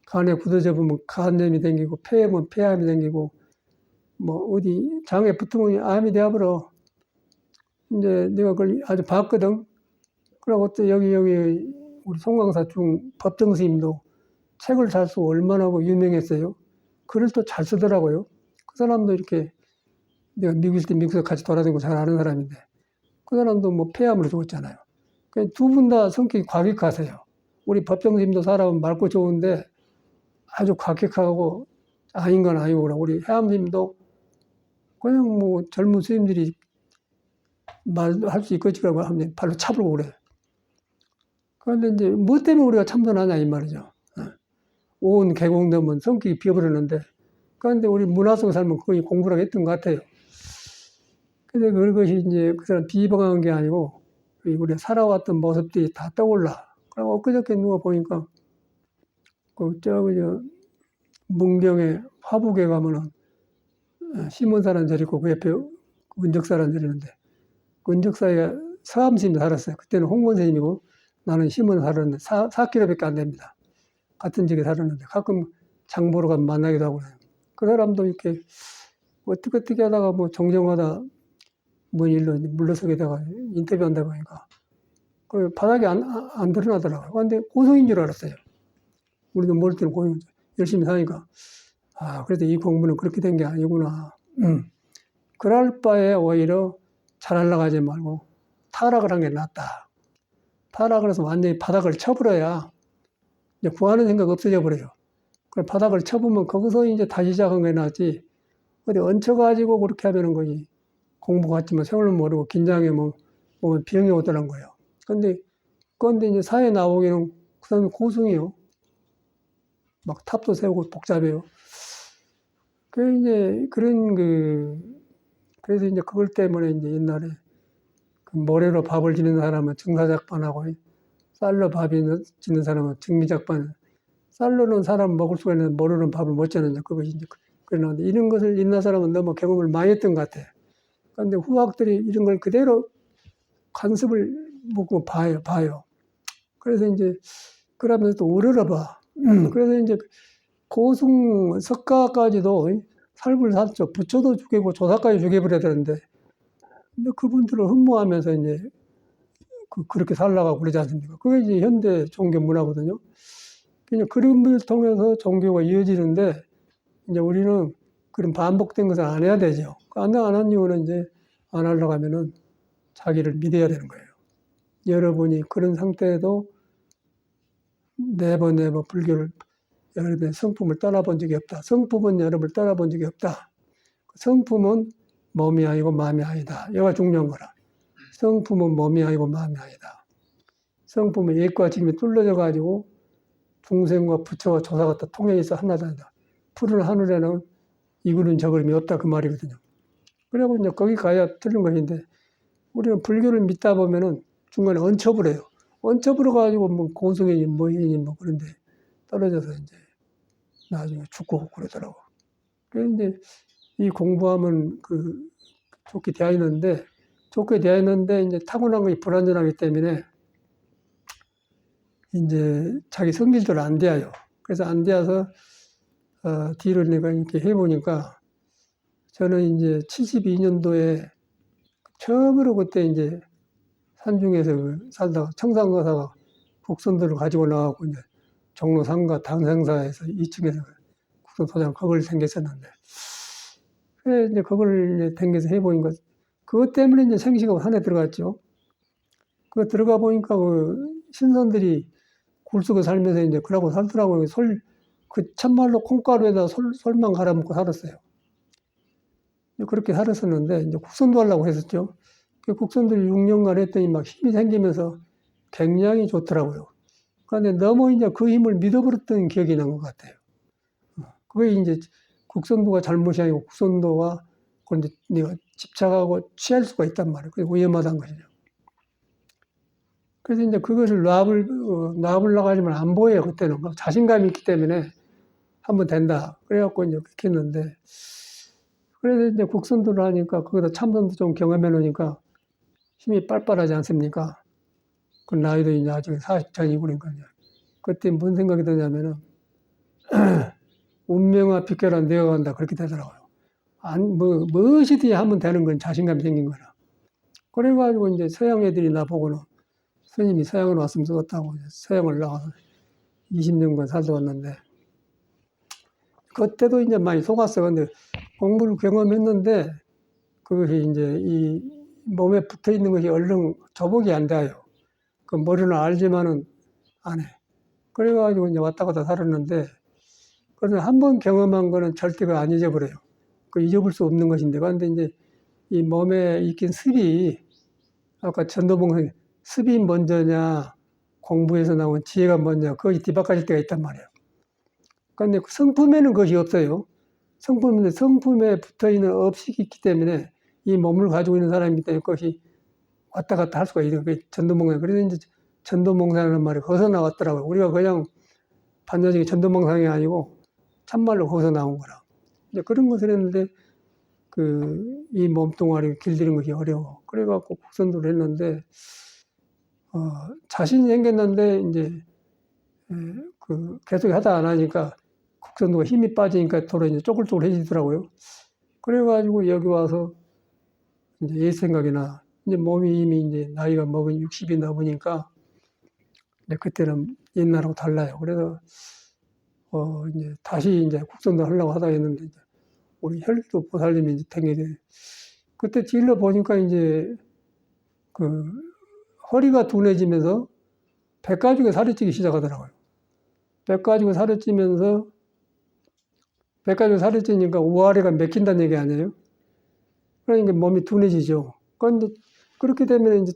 A: 간에 굳어져 보면 간염이 생기고 폐에면 폐암이 생기고 뭐 어디 장에 붙으면 암이 되어버려. 이제 내가 그걸 아주 봤거든. 그리고 또 여기 우리 송강사중 법정 스님도 책을 잘 쓰고 얼마나 유명했어요. 글을 또 잘 쓰더라고요. 그 사람도 이렇게 내가 미국 있을 때 미국에서 같이 돌아다니고 잘 아는 사람인데 그 사람도 뭐 폐암으로 죽었잖아요. 두 분 다 성격이 과격하세요. 우리 법정 스님도 사람은 맑고 좋은데 아주 과격하고 아닌 건 아니고 그래. 우리 해암 스님도 그냥 뭐 젊은 스님들이 말할 수 있겠지라고 하면 발로 차버리고 그래. 그런데 이제 뭐 때문에 우리가 참선하냐 이 말이죠. 온 개공되면 성격이 비어버렸는데 그런데 우리 문화 속에 살면 거의 공부를 했던 것 같아요. 근데 그것이 이제 그 사람 비방한 게 아니고 우리가 살아왔던 모습들이 다 떠올라. 그리고 엊그저께 누가 보니까 문경에 화북에 가면은 시몬사라는 절 있고 그 옆에 은적사라는 절이 있는데 은적사에 서암스님이 살았어요. 그때는 홍건스님이고 나는 시몬 살았는데 4km밖에 안 됩니다. 같은 지역에 살았는데 가끔 장 보러 가면 만나기도 하고 그래요. 그 사람도 이렇게 어떻게 하다가 뭐 정정하다 뭔 일로 물러서게 되가 인터뷰한다고 하니까 그 바닥에 안 드러나더라고요. 근데 고성인 줄 알았어요. 우리도 모를 때는 고성, 열심히 사니까. 아, 그래도 이 공부는 그렇게 된 게 아니구나. 그럴 바에 오히려 잘하려고 하지 말고 타락을 한 게 낫다. 타락을 해서 완전히 바닥을 쳐버려야 이제 구하는 생각 없어져 버려요. 그 바닥을 쳐보면 거기서 이제 다시 시작한 게 낫지. 어디 얹혀가지고 그렇게 하면은 거기 공부 같지만 세월을 모르고 긴장해 뭐 병이 오더란 거예요. 그런데 이제 사회 나오기는 그 사람이 고승이요. 막 탑도 세우고 복잡해요. 그 이제 그래서 이제 그걸 때문에 이제 옛날에 그 모래로 밥을 지는 사람은 증사작반하고 쌀로 밥이 짓는 사람은 증미작반. 쌀로는 사람 먹을 수가 있는데 모래로는 밥을 못 지는데 그것이 이제 그러는데 이런 것을 옛날 사람은 너무 경험을 많이 했던 것 같아. 그런데 후학들이 이런 걸 그대로 관습을 보고 봐요. 그래서 이제 그러면서 또 우러러봐. 그래서 이제 고승 석가까지도 살불 샀죠. 부처도 죽이고 조사까지 죽여버려야 되는데, 근데 그분들을 흠모하면서 이제 그렇게 살라고 그러지 않습니까? 그게 이제 현대 종교 문화거든요. 그냥 그런 분을 통해서 종교가 이어지는데, 이제 우리는 그런 반복된 것을 안 해야 되죠. 안 한 이유는 이제 안 하려고 하면은 자기를 믿어야 되는 거예요. 여러분이 그런 상태에도 네번 불교를 여러분의 성품을 떠나본 적이 없다. 성품은 여러분을 떠나본 적이 없다. 성품은 몸이 아니고 마음이 아니다. 이거가 중요한 거라. 성품은 몸이 아니고 마음이 아니다. 성품은 옛과 지금이 뚫려져 가지고 중생과 부처와 조사가 다 통해서 하나다. 푸른 하늘에는 이구름 저구름이 없다 그 말이거든요. 그리고 이제 거기 가야 틀린 것인데 우리는 불교를 믿다 보면은 중간에 얹혀버려요. 얹혀버려 가지고 뭐 고승이니 뭐이니 뭐 그런데 떨어져서 이제 나중에 죽고 그러더라고. 그래서 이제 이 공부하면 좋게 되어 있는데 이제 타고난 것이 불완전하기 때문에 이제 자기 성질대로 안 돼요. 그래서 안 돼서 뒤를 내가 이렇게 해보니까 저는 이제 72년도에 처음으로 그때 이제 산중에서 살다가 청산거사가 국선들을 가지고 나와갖고 이제 종로상가 당생사에서 2층에서 국선 소장 그걸 생겼었는데 그래 이제 그걸 이제 댕겨서 해보니까 그것 때문에 이제 생시가 산에 들어갔죠. 그 들어가 보니까 그 신선들이 굴 속에 살면서 이제 그러고 살더라고요. 참말로 콩가루에다 솔만 갈아먹고 살았어요. 그렇게 살았었는데, 이제 국선도 하려고 했었죠. 그 국선들 6년간 했더니 막 힘이 생기면서 굉장히 좋더라고요. 그런데 너무 이제 그 힘을 믿어버렸던 기억이 난 것 같아요. 그게 이제 국선도가 잘못이 아니고 국선도가 그런데 내가 집착하고 취할 수가 있단 말이에요. 그게 위험하다는 것이죠. 그래서 이제 그것을 놔보려고 하지만 안 보여요, 그때는. 막 자신감이 있기 때문에 한번 된다. 그래갖고 이제 그렇게 했는데, 그래서 이제 국선도를 하니까 거기다 참선도 좀 경험해 놓으니까 힘이 빨빨하지 않습니까? 그 나이도 이제 아직 40전이고 그러니까요. 그때 뭔 생각이 드냐면은, 운명아 비켜라 내가 간다. 그렇게 되더라고요. 무엇이든지 하면 되는 건 자신감이 생긴 거라. 그래가지고 이제 서양 애들이 나보고는 스님이 서양을 왔으면 좋겠다고 서양을 나가서 20년간 살다 왔는데, 그때도 이제 많이 속았어요. 근데 공부를 경험했는데, 그것이 이제 이 몸에 붙어 있는 것이 얼른 조복이 안 돼요. 그 머리는 알지만은 안 해. 그래가지고 이제 왔다 갔다 살았는데, 그래서 한 번 경험한 거는 절대 안 잊어버려요. 그 잊어볼 수 없는 것인데, 그런데 이제 이 몸에 있긴 습이, 아까 전도봉선이 습이 먼저냐, 공부에서 나온 지혜가 먼저냐, 그것이 뒤바꿔질 때가 있단 말이에요. 그런데 성품에는 그것이 없어요. 성품에 붙어 있는 업식이 있기 때문에 이 몸을 가지고 있는 사람이기 때문에 그것이 왔다 갔다 할 수가 있는 거예요. 전도몽상. 그래서 이제 전도몽상이라는 말이 거기서 나왔더라고요. 우리가 그냥 반야적인 전도몽상이 아니고 참말로 거기서 나온 거라. 이제 그런 것을 했는데 이 몸뚱아리를 길들이는 것이 어려워. 그래갖고 국선도를 했는데 자신이 생겼는데 이제 계속 하다 안 하니까 곡선도가 힘이 빠지니까 도로 이제 쪼글쪼글해지더라고요. 그래가지고 여기 와서 이제 옛 생각이 나. 이제 몸이 이미 이제 나이가 먹은 60이 넘으니까 이제 그때는 옛날하고 달라요. 그래서 이제 다시 이제 곡선도 하려고 하다 했는데 이제 우리 혈기도 보살님이 이제 댕기게 그때 찔러 보니까 이제 허리가 둔해지면서 배 가지고 살이 찌기 시작하더라고요. 배 가지고 살이 찌면서 배 가지고 살이 찌니까 우아래가 맥힌다는 얘기 아니에요? 그러니까 몸이 둔해지죠. 그런데 그렇게 되면 이제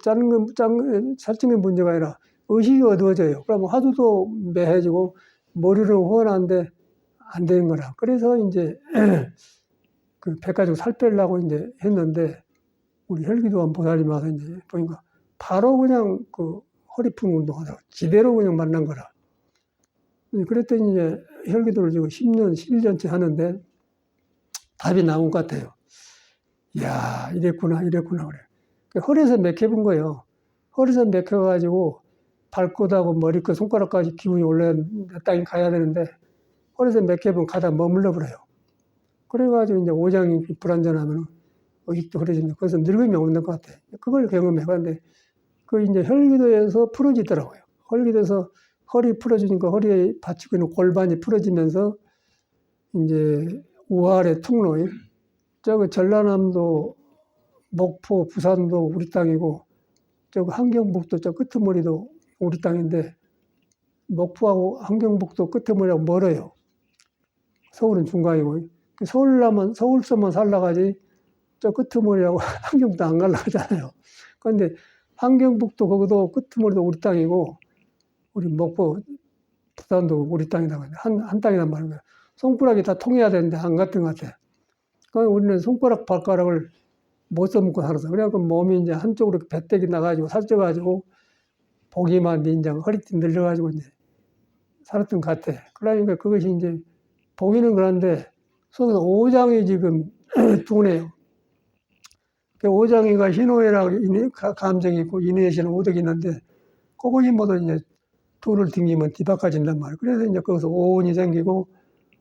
A: 살찌는 문제가 아니라 의식이 어두워져요. 그러면 화두도 매해지고 머리는 훤한데 안 되는 거라. 그래서 이제 배 가지고 살 빼려고 이제 했는데 우리 혈기도원 보살님 와서 이제 보니까 바로 그냥 허리 푸는 운동하다가 지대로 그냥 만난 거라. 그랬더니 이제 혈기도를 지금 10년, 11년째 하는데 답이 나온 것 같아요. 이야, 이랬구나, 그래. 허리에서 맥혀본 거예요. 허리에서 맥혀가지고 발끝하고 머리끝, 손가락까지 기운이 올라야 땅에 가야 되는데 허리에서 맥혀보면 가다 머물러 버려요. 그래가지고 이제 오장이 불안전하면 의식도 흐려집니다. 그래서 늙음이 없는 것 같아요. 그걸 경험해봤는데 이제 혈기도에서 풀어지더라고요. 혈기도에서 허리 풀어주니까 허리에 받치고 있는 골반이 풀어지면서 이제 우아래 통로, 저거 전라남도, 목포, 부산도 우리 땅이고, 저거 한경북도 저 끄트머리도 우리 땅인데, 목포하고 한경북도 끄트머리하고 멀어요. 서울은 중간이고, 서울서만 살라가지, 저 끄트머리하고 한경북도 안 갈라 하잖아요. 그런데 한경북도 거기도 끄트머리도 우리 땅이고, 우리 목포, 부산도 우리 땅이라고 한 땅이란 말이에요. 손가락이 다 통해야 되는데 안 같은 것 같아. 그러니까 우리는 손가락, 발가락을 못 써먹고 살아서. 그래갖고 몸이 이제 한쪽으로 배때기 나가지고 살쪄가지고 보기만 이제 허리띠 늘려가지고 이제 살았던 것 같아. 그러니까 그것이 이제 보기는 그런데 속에서 오장이 지금 둔해요. 오장이가 희노애락 감정이 있고 인내시는 오덕이 있는데 그것이 모두 이제 둘을 튕기면 뒤바꿔진단 말이에요. 그래서 이제 거기서 오온이 생기고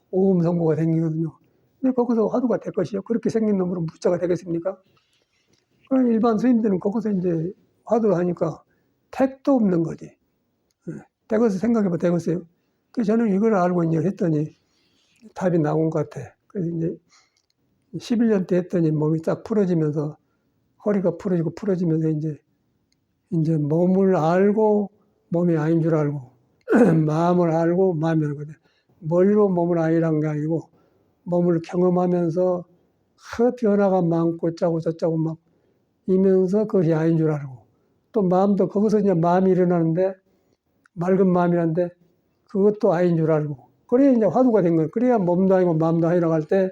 A: 오음성고가 생기거든요. 근데 거기서 화두가 될 것이요. 그렇게 생긴 놈으로 무자가 되겠습니까? 일반 스님들은 거기서 이제 화두를 하니까 택도 없는 거지. 되겠어 생각해봐 되겠어요. 그래서 저는 이걸 알고 이제 했더니 답이 나온 것 같아. 그래서 이제 11년 때 했더니 몸이 딱 풀어지면서 허리가 풀어지면서 이제 몸을 알고 몸이 아닌 줄 알고 마음을 알고 마음이 아닌 거든. 머리로 몸을 아니란 게 아니고 몸을 경험하면서 변화가 많고 짜고 저짜고 막 이면서 그것이 아닌 줄 알고 또 마음도 거기서 이제 마음이 일어나는데 맑은 마음이란데 그것도 아닌 줄 알고 그래야 이제 화두가 된 거예요. 그래야 몸도 아니고 마음도 아니라고 할 때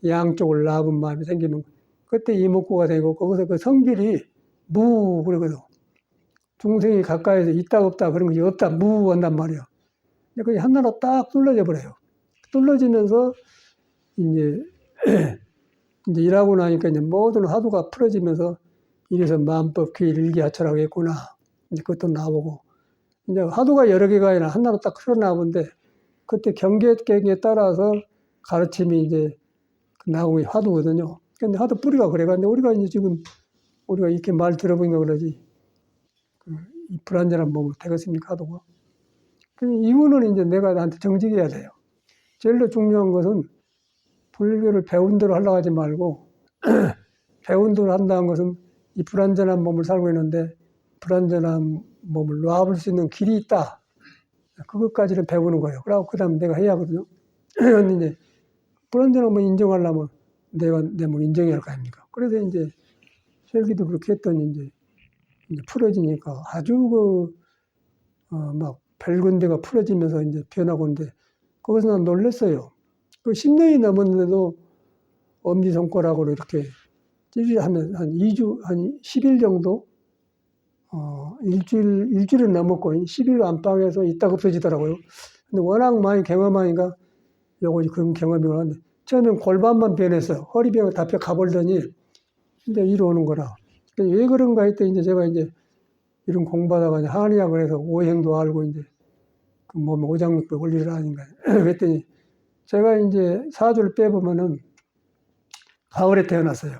A: 양쪽을 나은 마음이 생기면 그때 이목구가 되고 거기서 그 성질이 무 그러거든. 중생이 가까이서 있다 없다 그런 것이 없다 무 한단 말이야. 그게 하나로 딱 뚫러져 버려요. 뚫러지면서 이제 일하고 나니까 이제 모든 화두가 풀어지면서 이래서 마음법 귀일 일기하처라고 했구나. 이제 그것도 나오고 이제 화두가 여러 개가 아니라 하나로 딱 흘러나오는데 그때 경계에 따라서 가르침이 이제 나오는 게 화두거든요. 근데 화두 뿌리가 그래. 근데 우리가 이제 지금 우리가 이렇게 말 들어보니까 그러지. 이 불안전한 몸을 되겠습니까? 화두가. 이거는 이제 내가 나한테 정직해야 돼요. 제일 중요한 것은 불교를 배운 대로 하려고 하지 말고 배운 대로 한다는 것은 이 불안전한 몸을 살고 있는데 불안전한 몸을 놔볼 수 있는 길이 있다. 그것까지는 배우는 거예요. 그리고 그 다음 내가 해야 하거든요. 근데 이제 불안전한 몸을 인정하려면 내가 내 몸을 인정해야 할 거 아닙니까? 그래서 이제 혈기도 그렇게 했더니 이제 풀어지니까 아주 막 별건 데가 풀어지면서 이제 변하고 있는데 거기서 난 놀랐어요. 10년이 넘었는데도 엄지손가락으로 이렇게 찌르하면 한 2주, 한 10일 정도? 일주일은 넘었고 10일 안팎에서 있다가 없어지더라고요. 근데 워낙 많이 경험하니까 요거 그런 경험이 오는데 처음엔 골반만 변했어요. 허리병을 다 가버리더니 이제 이리 오는 거라. 왜 그런가 했더니 이제 제가 이제 이런 공부하다가 한의학을 해서 오행도 알고 이제 그 몸에 오장육부 올리라 하니까. 그랬더니 제가 이제 사주를 빼보면은 가을에 태어났어요.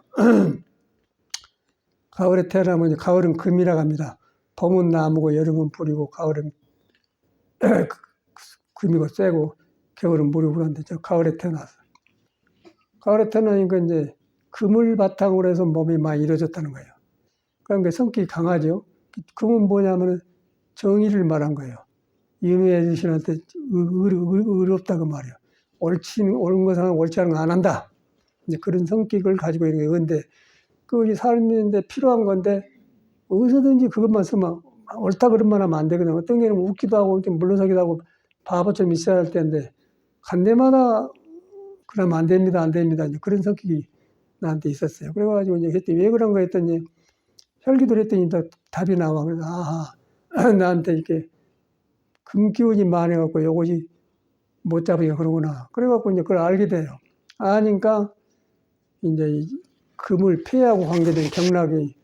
A: 가을에 태어나면 이제 가을은 금이라고 합니다. 봄은 나무고 여름은 불이고 가을은 금이고 쇠고 겨울은 물이고 그런데 저 가을에 태어났어요. 가을에 태어나니까 이제 금을 바탕으로 해서 몸이 많이 이루어졌다는 거예요. 그러니까 성격이 강하죠. 금은 뭐냐면 정의를 말한 거예요. 윤회 주신한테 의롭다고 말이에요. 옳은 것은 옳지 않은 거 안 한다. 이제 그런 성격을 가지고 있는 거예요. 근데 그것이 삶인데 필요한 건데 어디서든지 그것만 쓰면 옳다 그런 말 하면 안 되거든요. 어떤 게는 웃기도 하고 좀 물러서기도 하고 바보처럼 있어야 할 텐데 간 데마다 그러면 안 됩니다. 안 됩니다. 이제 그런 성격이 나한테 있었어요. 그래가지고 이제 했더니 왜 그런 거 했더니 혈기도를 했더니 답이 나와. 그래서 아하 나한테 이렇게 금기운이 많아갖고 요것이 못 잡으니까 그러구나. 그래갖고 이제 그걸 알게 돼요. 아니까 이제 이 금을 폐하고 관계된 경락이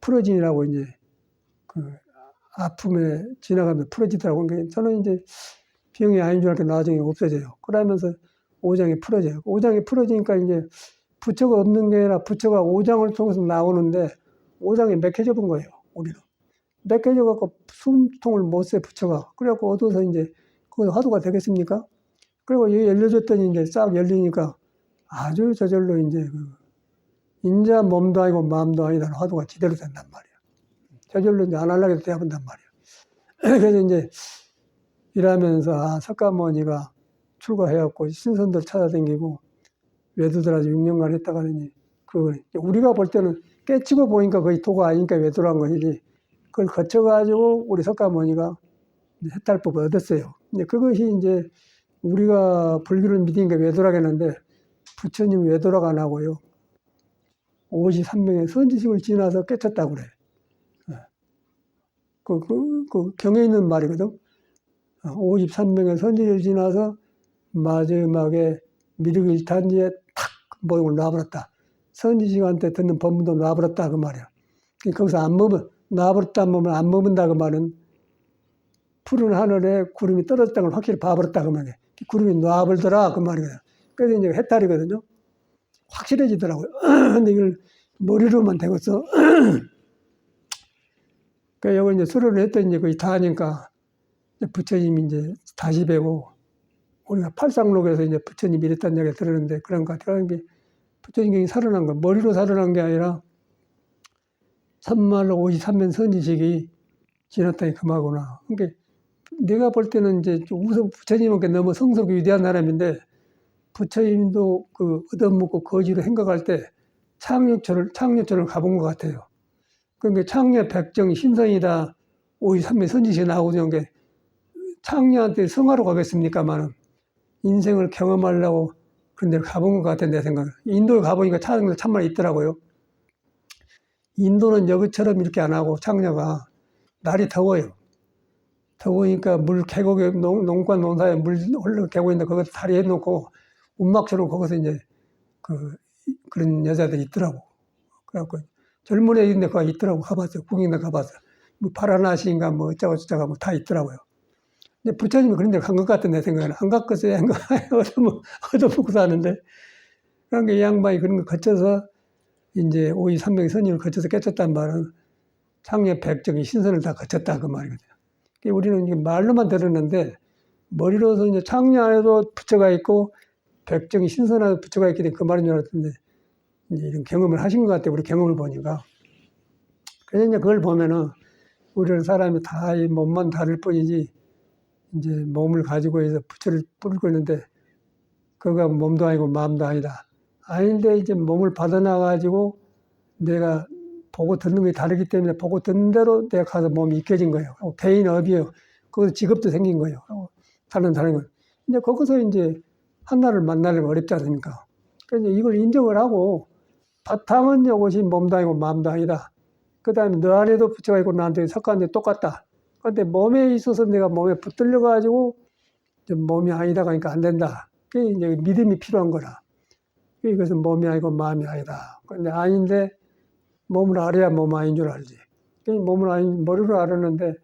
A: 풀어지라고 이제 그 아픔에 지나가면 풀어지더라고요. 그러니까 저는 이제 병이 아닌 줄 알고 나중에 없어져요. 그러면서 오장이 풀어져요. 오장이 풀어지니까 이제 부처가 없는 게 아니라 부처가 오장을 통해서 나오는데 오장이 맥혀져 본 거예요. 우리는. 맥혀져 갖고 숨통을 못 새 부처가. 그래갖고 얻어서 이제 그거 화두가 되겠습니까? 그리고 여기 열려줬더니 이제 싹 열리니까 아주 저절로 이제 인자 몸도 아니고 마음도 아니다는 화두가 제대로 된단 말이에요. 저절로 이제 안 하려고 해도 돼본단 말이에요. 그래서 이제 일하면서 석가모니가 출가해갖고 신선들 찾아다니고 외도들아서 6년간 했다가 하더니 우리가 볼 때는 깨치고 보니까 거의 도가 아니니까 외도란 것이지 그걸 거쳐가지고 우리 석가모니가 해탈법을 얻었어요. 이제 그것이 이제 우리가 불교를 믿으니까 외도라겠는데 부처님 외도라고 안 하고요. 53명의 선지식을 지나서 깨쳤다고 그래. 그 경에 있는 말이거든. 53명의 선지식을 지나서 마지막에 미륵일탄지에 탁 모형을 놔버렸다. 선지식한테 듣는 법문도 놔버렸다 그 말이야. 거기서 안 머문, 놔버렸다 하면 안 머문다 그 말은 푸른 하늘에 구름이 떨어졌다는 걸 확실히 봐버렸다 그 말이야. 구름이 놔버리더라 그 말이거든. 그래서 이제 해탈이거든요. 확실해지더라고요. 근데 이걸 머리로만 되겠어. 그러니까 이걸 이제 수료를 했더니 이제 거의 다 하니까 부처님이 이제 다시 뵈고 우리가 팔상록에서 이제 부처님이 이랬다는 얘기를 들었는데 그런 것 같아요. 그러니까 부처님이 살아난 거, 머리로 살아난 게 아니라 참말로 53년 선지식이 지났다니 그마구나. 그러니까 내가 볼 때는 이제 우선 부처님은 너무 성스럽고 위대한 사람인데 부처님도 그 얻어먹고 거지로 행각할 때 창녀촌을 가본 것 같아요. 그러니까 창녀 백정이 신선이다 53년 선지식이 나오는 게 창녀한테 성화로 가겠습니까만은 인생을 경험하려고 그런 데를 가본 것 같아, 내 생각은. 인도에 가보니까 창녀가 참말 있더라고요. 인도는 여기처럼 이렇게 안 하고 창녀가 날이 더워요. 더우니까 물 계곡에 농가 논사에 물 흘러 계곡 있는데 거기서 다리 해놓고 운막처럼 거기서 이제 그런 여자들이 있더라고. 그래갖고 젊은 애인데 거기 있더라고. 가봤어요. 구경도 가봤어요. 뭐 파라나시인가 뭐 어쩌고 저쩌고 뭐 다 있더라고요. 근데 부처님이 그런 데 간 것 같은 내 생각에는. 안 갔겠어요. 얻어먹고 사는데. 그러니까 이 양반이 그런 거 거쳐서 이제 53명의 선임을 거쳐서 깨쳤단 말은 창녀 백정이 신선을 다 거쳤다 그 말이거든요. 우리는 이게 말로만 들었는데 머리로서 이제 창녀 안에도 부처가 있고 백정이 신선한 부처가 있기 때문에 그 말인 줄 알았는데 이제 이런 경험을 하신 것 같아요. 우리 경험을 보니까. 그래서 이제 그걸 보면은 우리는 사람이 다 이 몸만 다를 뿐이지 이제 몸을 가지고 해서 부처를 뿌리고 있는데 그거가 몸도 아니고 마음도 아니다. 아닌데 이제 몸을 받아놔가지고 내가 보고 듣는 게 다르기 때문에 보고 듣는 대로 내가 가서 몸이 익혀진 거예요. 개인업이에요. 거기서 직업도 생긴 거예요. 다른 건. 이제 거기서 이제 하나를 만나려면 어렵지 않습니까? 그래서 이걸 인정을 하고 바탕은 이것이 몸도 아니고 마음도 아니다. 그 다음에 너 안에도 부처가 있고 나한테 석가한테 똑같다. 그런데 몸에 있어서 내가 몸에 붙들려가지고 몸이 아니다 하니까 안 된다. 그게 이제 믿음이 필요한 거라. 이것은 몸이 아니고 마음이 아니다. 그런데 아닌데 몸을 알아야 몸 아닌 줄 알지. 머리로 알았는데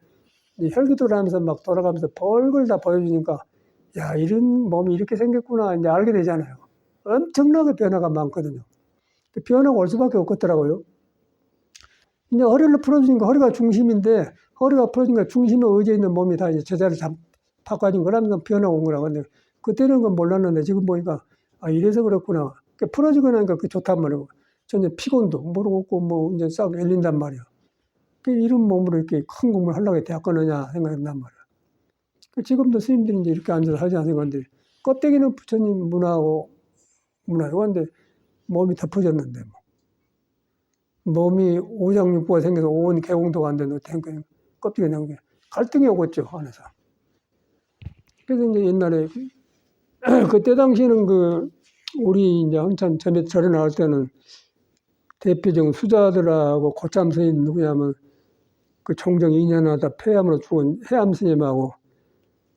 A: 이 혈기도를 하면서 막 돌아가면서 벌걸 다 보여주니까, 야, 이런 몸이 이렇게 생겼구나, 이제 알게 되잖아요. 엄청나게 변화가 많거든요. 그 변화가 올 수밖에 없겠더라고요. 이제 허리를 풀어주니까 허리가 중심인데, 허리가 풀어주니까 중심에 의지해 있는 몸이 다 이제 제자를 바꿔진 거라면서 변화가 온 거라고. 근데 그때는 그건 몰랐는데 지금 보니까, 아, 이래서 그렇구나. 풀어지고 나니까 그 좋단 말이고. 전혀 피곤도 모르겠고, 뭐, 이제 싹 열린단 말이야. 이런 몸으로 이렇게 큰 공부를 하려고 대학가느냐 생각한단 말이야. 지금도 스님들이 이제 이렇게 앉아서 하지 않은 건데, 껍데기는 부처님 문화고, 문화고, 근데 몸이 덮어졌는데, 뭐. 몸이 오장육부가 생겨서 온 개공도가 안 되는 껍데기 나온 게 갈등이 오겠죠, 안에서. 그래서 이제 옛날에, 그때 당시에는 우리 이제 한참 절에 나올 때는 대표적인 수자들하고 고참 스님 누구냐면 그 총정 2년하다 폐암으로 죽은 해암 스님하고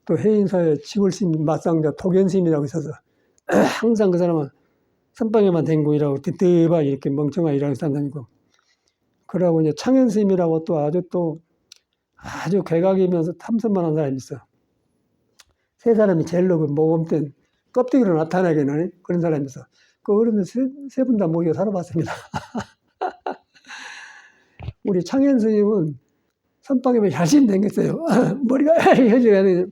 A: 또 해인사의 지골스님 맞상자 도견스님이라고 있어서 항상 그 사람은 선방에만 댕고 일하고 뜨뜨바 이렇게 멍청하게 일하는 사람이고, 그러고 이제 창현 스님이라고 또 아주 괴각이면서 탐선만 한 사람이 있어. 세 사람이 제일로 그 모범된 껍데기로 나타나게는 그런 사람이 있어. 그 어른들 세 분 다 모여 살아봤습니다. 우리 창현 스님은 선방에만 열심히 댕겼어요. 머리가 혀져야 돼.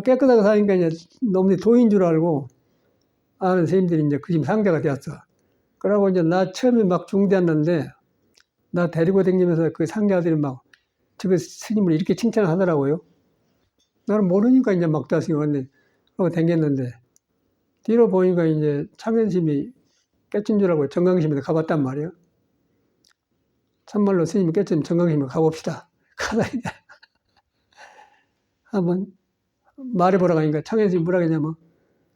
A: 깨끗하게 사니까 이제 놈들이 도인 줄 알고 아는 스님들이 이제 그 집 상자가 되었어. 그러고 이제 나 처음에 막 중대했는데 나 데리고 다니면서 그 상자들이 막 저거 스님을 이렇게 칭찬을 하더라고요. 나는 모르니까 이제 막 다시 왔네. 그러고 다녔는데 뒤로 보니까 이제 창현심이 깨친 줄 알고 정강심에 가봤단 말이에요. 참말로 스님이 깨친 정강심에 가봅시다. 가다 이제 한번 말해보라고 하니까 창현심이 뭐라 그러냐면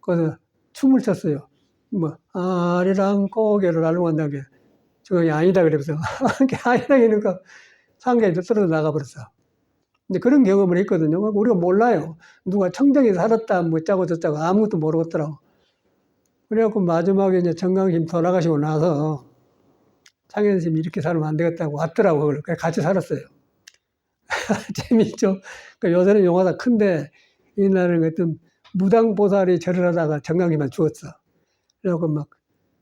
A: 거기서 춤을 췄어요. 뭐 아리랑 고개를 알롱한다는 게 저거 아니다 그러면서 아니다 이러니까 상가에 떨어져 나가버렸어. 근데 그런 경험을 했거든요. 우리가 몰라요. 누가 청정에서 살았다 뭐 짜고 저짜고 아무것도 모르겠더라고. 그래갖고 마지막에 이제 정강심 돌아가시고 나서 창현스님이 이렇게 살면 안 되겠다고 왔더라고. 그래서 같이 살았어요. 재밌죠. 그러니까 요새는 용화가 큰데 옛날에는 어떤 무당보살이 절을 하다가 정강심만 죽었어. 그래갖고 막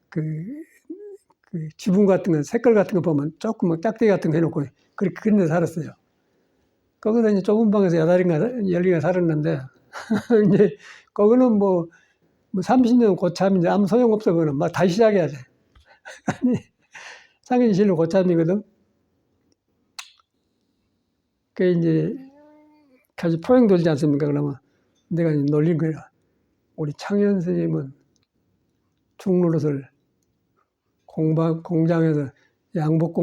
A: 그 지붕 같은 거, 색깔 같은 거 보면 조금 막 짝대기 같은 거 해놓고 그렇게 그런 데 살았어요. 거기서 이제 좁은 방에서 8인가 살았는데, 이제 거기는 뭐 30년 고참인데 아무 소용없어. 그거는 막 다시 시작해야 돼. 아니, 상인실로 고참이거든. 그 이제 같이 포행 돌지 않습니까? 그러면 내가 이제 놀린 거야. 우리 창현 스님은 중노릇을 공장에서 양복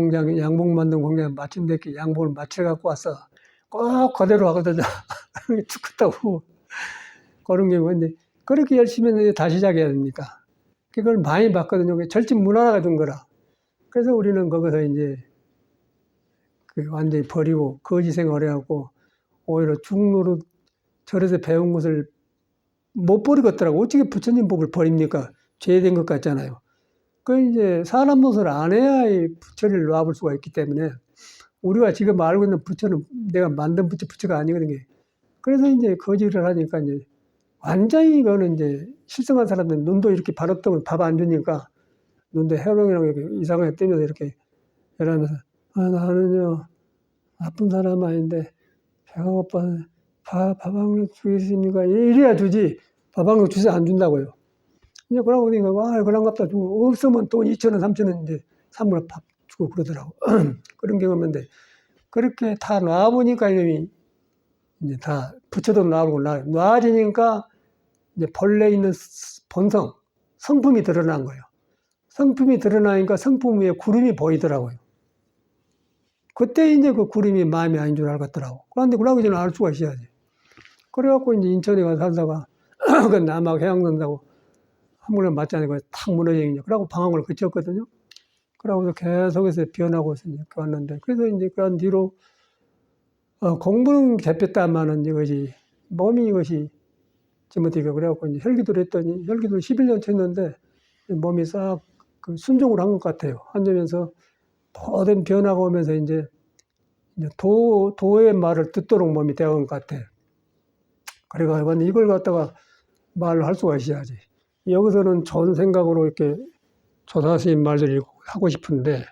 A: 만든 공장에 마침내 양복을 맞춰 갖고 왔어. 꼭 그대로 하거든요. 죽겠다고. 그런 경우인데, 그렇게 열심히 했는데 다시 시작해야 됩니까? 그걸 많이 봤거든요. 절집 문화가 된 거라. 그래서 우리는 거기서 이제 완전히 버리고 거지 생활을 해갖고 오히려 중노릇 절에서 배운 것을 못 버리겠더라고. 어떻게 부처님 법을 버립니까? 죄된 것 같잖아요. 그 이제 사람 노릇을 안 해야 이 부처를 놔볼 수가 있기 때문에 우리가 지금 알고 있는 부처는 내가 만든 부처가 아니거든요. 그래서 이제 거지를 하니까 이제 완전히 이거는 이제 실성한 사람들 눈도 이렇게 바랐더니 밥 안 주니까 눈도 해롱이랑 이렇게 이상하게 뜨면서 이렇게 이러면서 나는요 나쁜 사람 아닌데 배가 고파서 밥 한 그릇 주겠습니까? 이래야 주지 밥 한 그릇 주서 안 준다고요. 이제 그러고 보니까 그런갑다 주고 없으면 돈 2,000원 3,000원 이제 선물로 밥 주고 그러더라고. 그런 경험인데 그렇게 다 놔보니까 이놈이 이제 다 부처도 놔보고 놔지니까 이제 본래 있는 본성 성품이 드러난 거예요. 성품이 드러나니까 성품 위에 구름이 보이더라고요. 그때 이제 그 구름이 마음이 아닌 줄 알겠더라고. 그런데 그러기 전에 알 수가 있어야지. 그래갖고 이제 인천에 가서 살다가 그 남학 해양 산다고 한 번에 맞지 않고 탁 무너지냐. 그러고 방황을 그쳤거든요. 그러고서 계속해서 변하고 이렇게 왔는데 그래서 이제 그런 뒤로 공부는 잡혔다마는 이것이 몸이 이것이 지못이가 그래갖고 이제 혈기도를 했더니 혈기도를 11년 쳤는데 몸이 싹 그 순종을 한 것 같아요. 하면서 모든 변화가 오면서 이제 이제 도의 말을 듣도록 몸이 되어온 것 같아. 그래가지고 이걸 갖다가 말을 할 수가 있어야지. 여기서는 좋은 생각으로 이렇게 조사스님 말들을 하고 싶은데,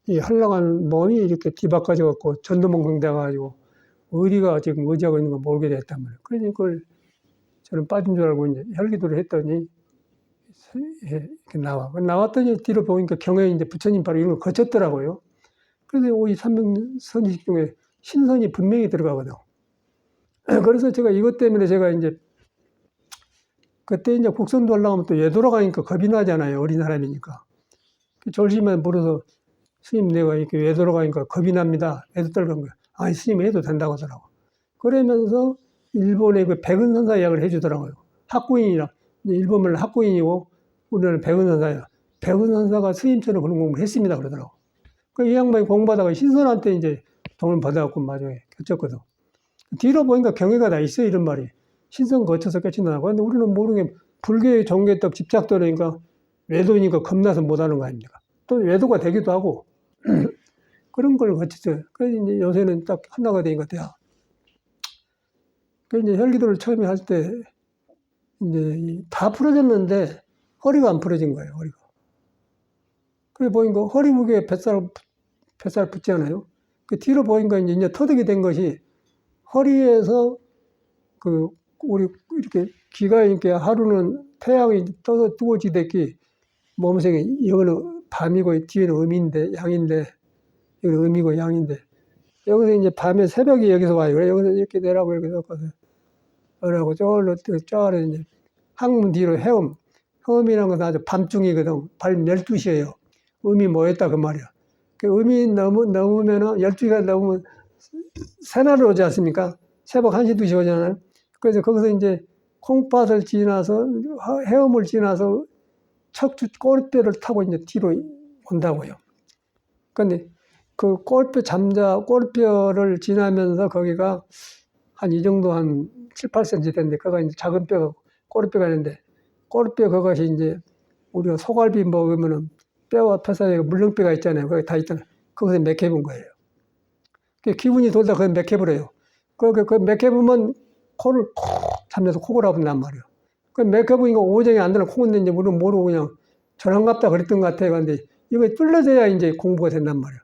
A: 이 한량한 몸이 이렇게 뒤바꿔져 갖고 전두멍성 돼가지고 어디가 지금 의지하고 있는 거 모르게 됐단 말이에요. 그래서 이걸 저는 빠진 줄 알고 이제 혈기도를 했더니 이렇게 나왔더니 뒤로 보니까 경에 이제 부처님 바로 이런 걸 거쳤더라고요. 그래서 이 삼명선지식 중에 신선이 분명히 들어가거든. 그래서 제가 이것 때문에 제가 이제 그때 이제 국선도 하려면 또 외도로가니까 겁이 나잖아요. 어린 사람이니까. 졸시만 물어서 스님 내가 이렇게 외도로가니까 겁이 납니다. 외도 떨간 거야. 아니 스님 해도 된다고 하더라고. 그러면서 일본의 그 백은선사 이야기를 해주더라고요. 학구인이라 일본말로 학구인이고 우리는 백은선사야. 백은선사가 스님처럼 그런 공부를 했습니다 그러더라고. 이 양반이 공부하다가 신선한테 이제 돈을 받아갖고 마지막에 겹쳤거든. 뒤로 보니까 경애가 다 있어요 이런 말이. 신선 거쳐서 깨친다고. 근데 우리는 모르는 게 불교의 정계떡 집착도니까 외도니까 겁나서 못하는 거 아닙니까? 또 외도가 되기도 하고 그런 걸 거치죠. 그래서 이제 요새는 딱 하나가 된 것 같아요. 그 이제 혈기도를 처음에 할 때 이제 다 풀어졌는데 허리가 안 풀어진 거예요. 허리가. 그래 보니까 허리 무게에 뱃살 붙지 않아요? 그 뒤로 보니까 이제 터득이 된 것이 허리에서 그 우리 이렇게 기가 이렇게 하루는 태양이 떠서 뜨거워지듯이 몸생이 여기는 밤이고 뒤에는 음인데 양인데 여기는 음이고 양인데 여기서 이제 밤에 새벽이 여기서 와요. 그래 여기서 이렇게 내라고 이렇게 섞어서 그러고 저기로 쫙 이제 항문 뒤로 헤엄이라는 것은 아주 밤중이거든. 밤 12시에요. 음이 모였다 그 말이야. 그 음이 넘으면은 12시가 넘으면 새날을 오지 않습니까? 새벽 1시, 2시 오잖아요. 그래서 거기서 이제 콩팥을 지나서 헤엄을 지나서 척추 꼬리뼈를 타고 이제 뒤로 온다고요. 근데 그 꼬리뼈를 지나면서 거기가 한 이 정도 한 7, 8cm 되는데 그가 이제 작은 뼈가 꼬리뼈가 있는데 꼬리뼈 그것이 이제 우리가 소갈비 먹으면은 뼈와 뼈 사이에 물렁뼈가 있잖아요. 거기 다 있잖아요. 거기서 맥혀본 거예요. 기분이 돌다 거기 맥혀버려요. 그 맥혀보면 코를 콕 잡면서 콕을 아픈단 말이에요. 그 맥혀보니까 오장이 안 들어 콕은 이제 우리는 모르고 그냥 저랑갑다 그랬던 것 같아요. 근데 이거 뚫려져야 이제 공부가 된단 말이에요.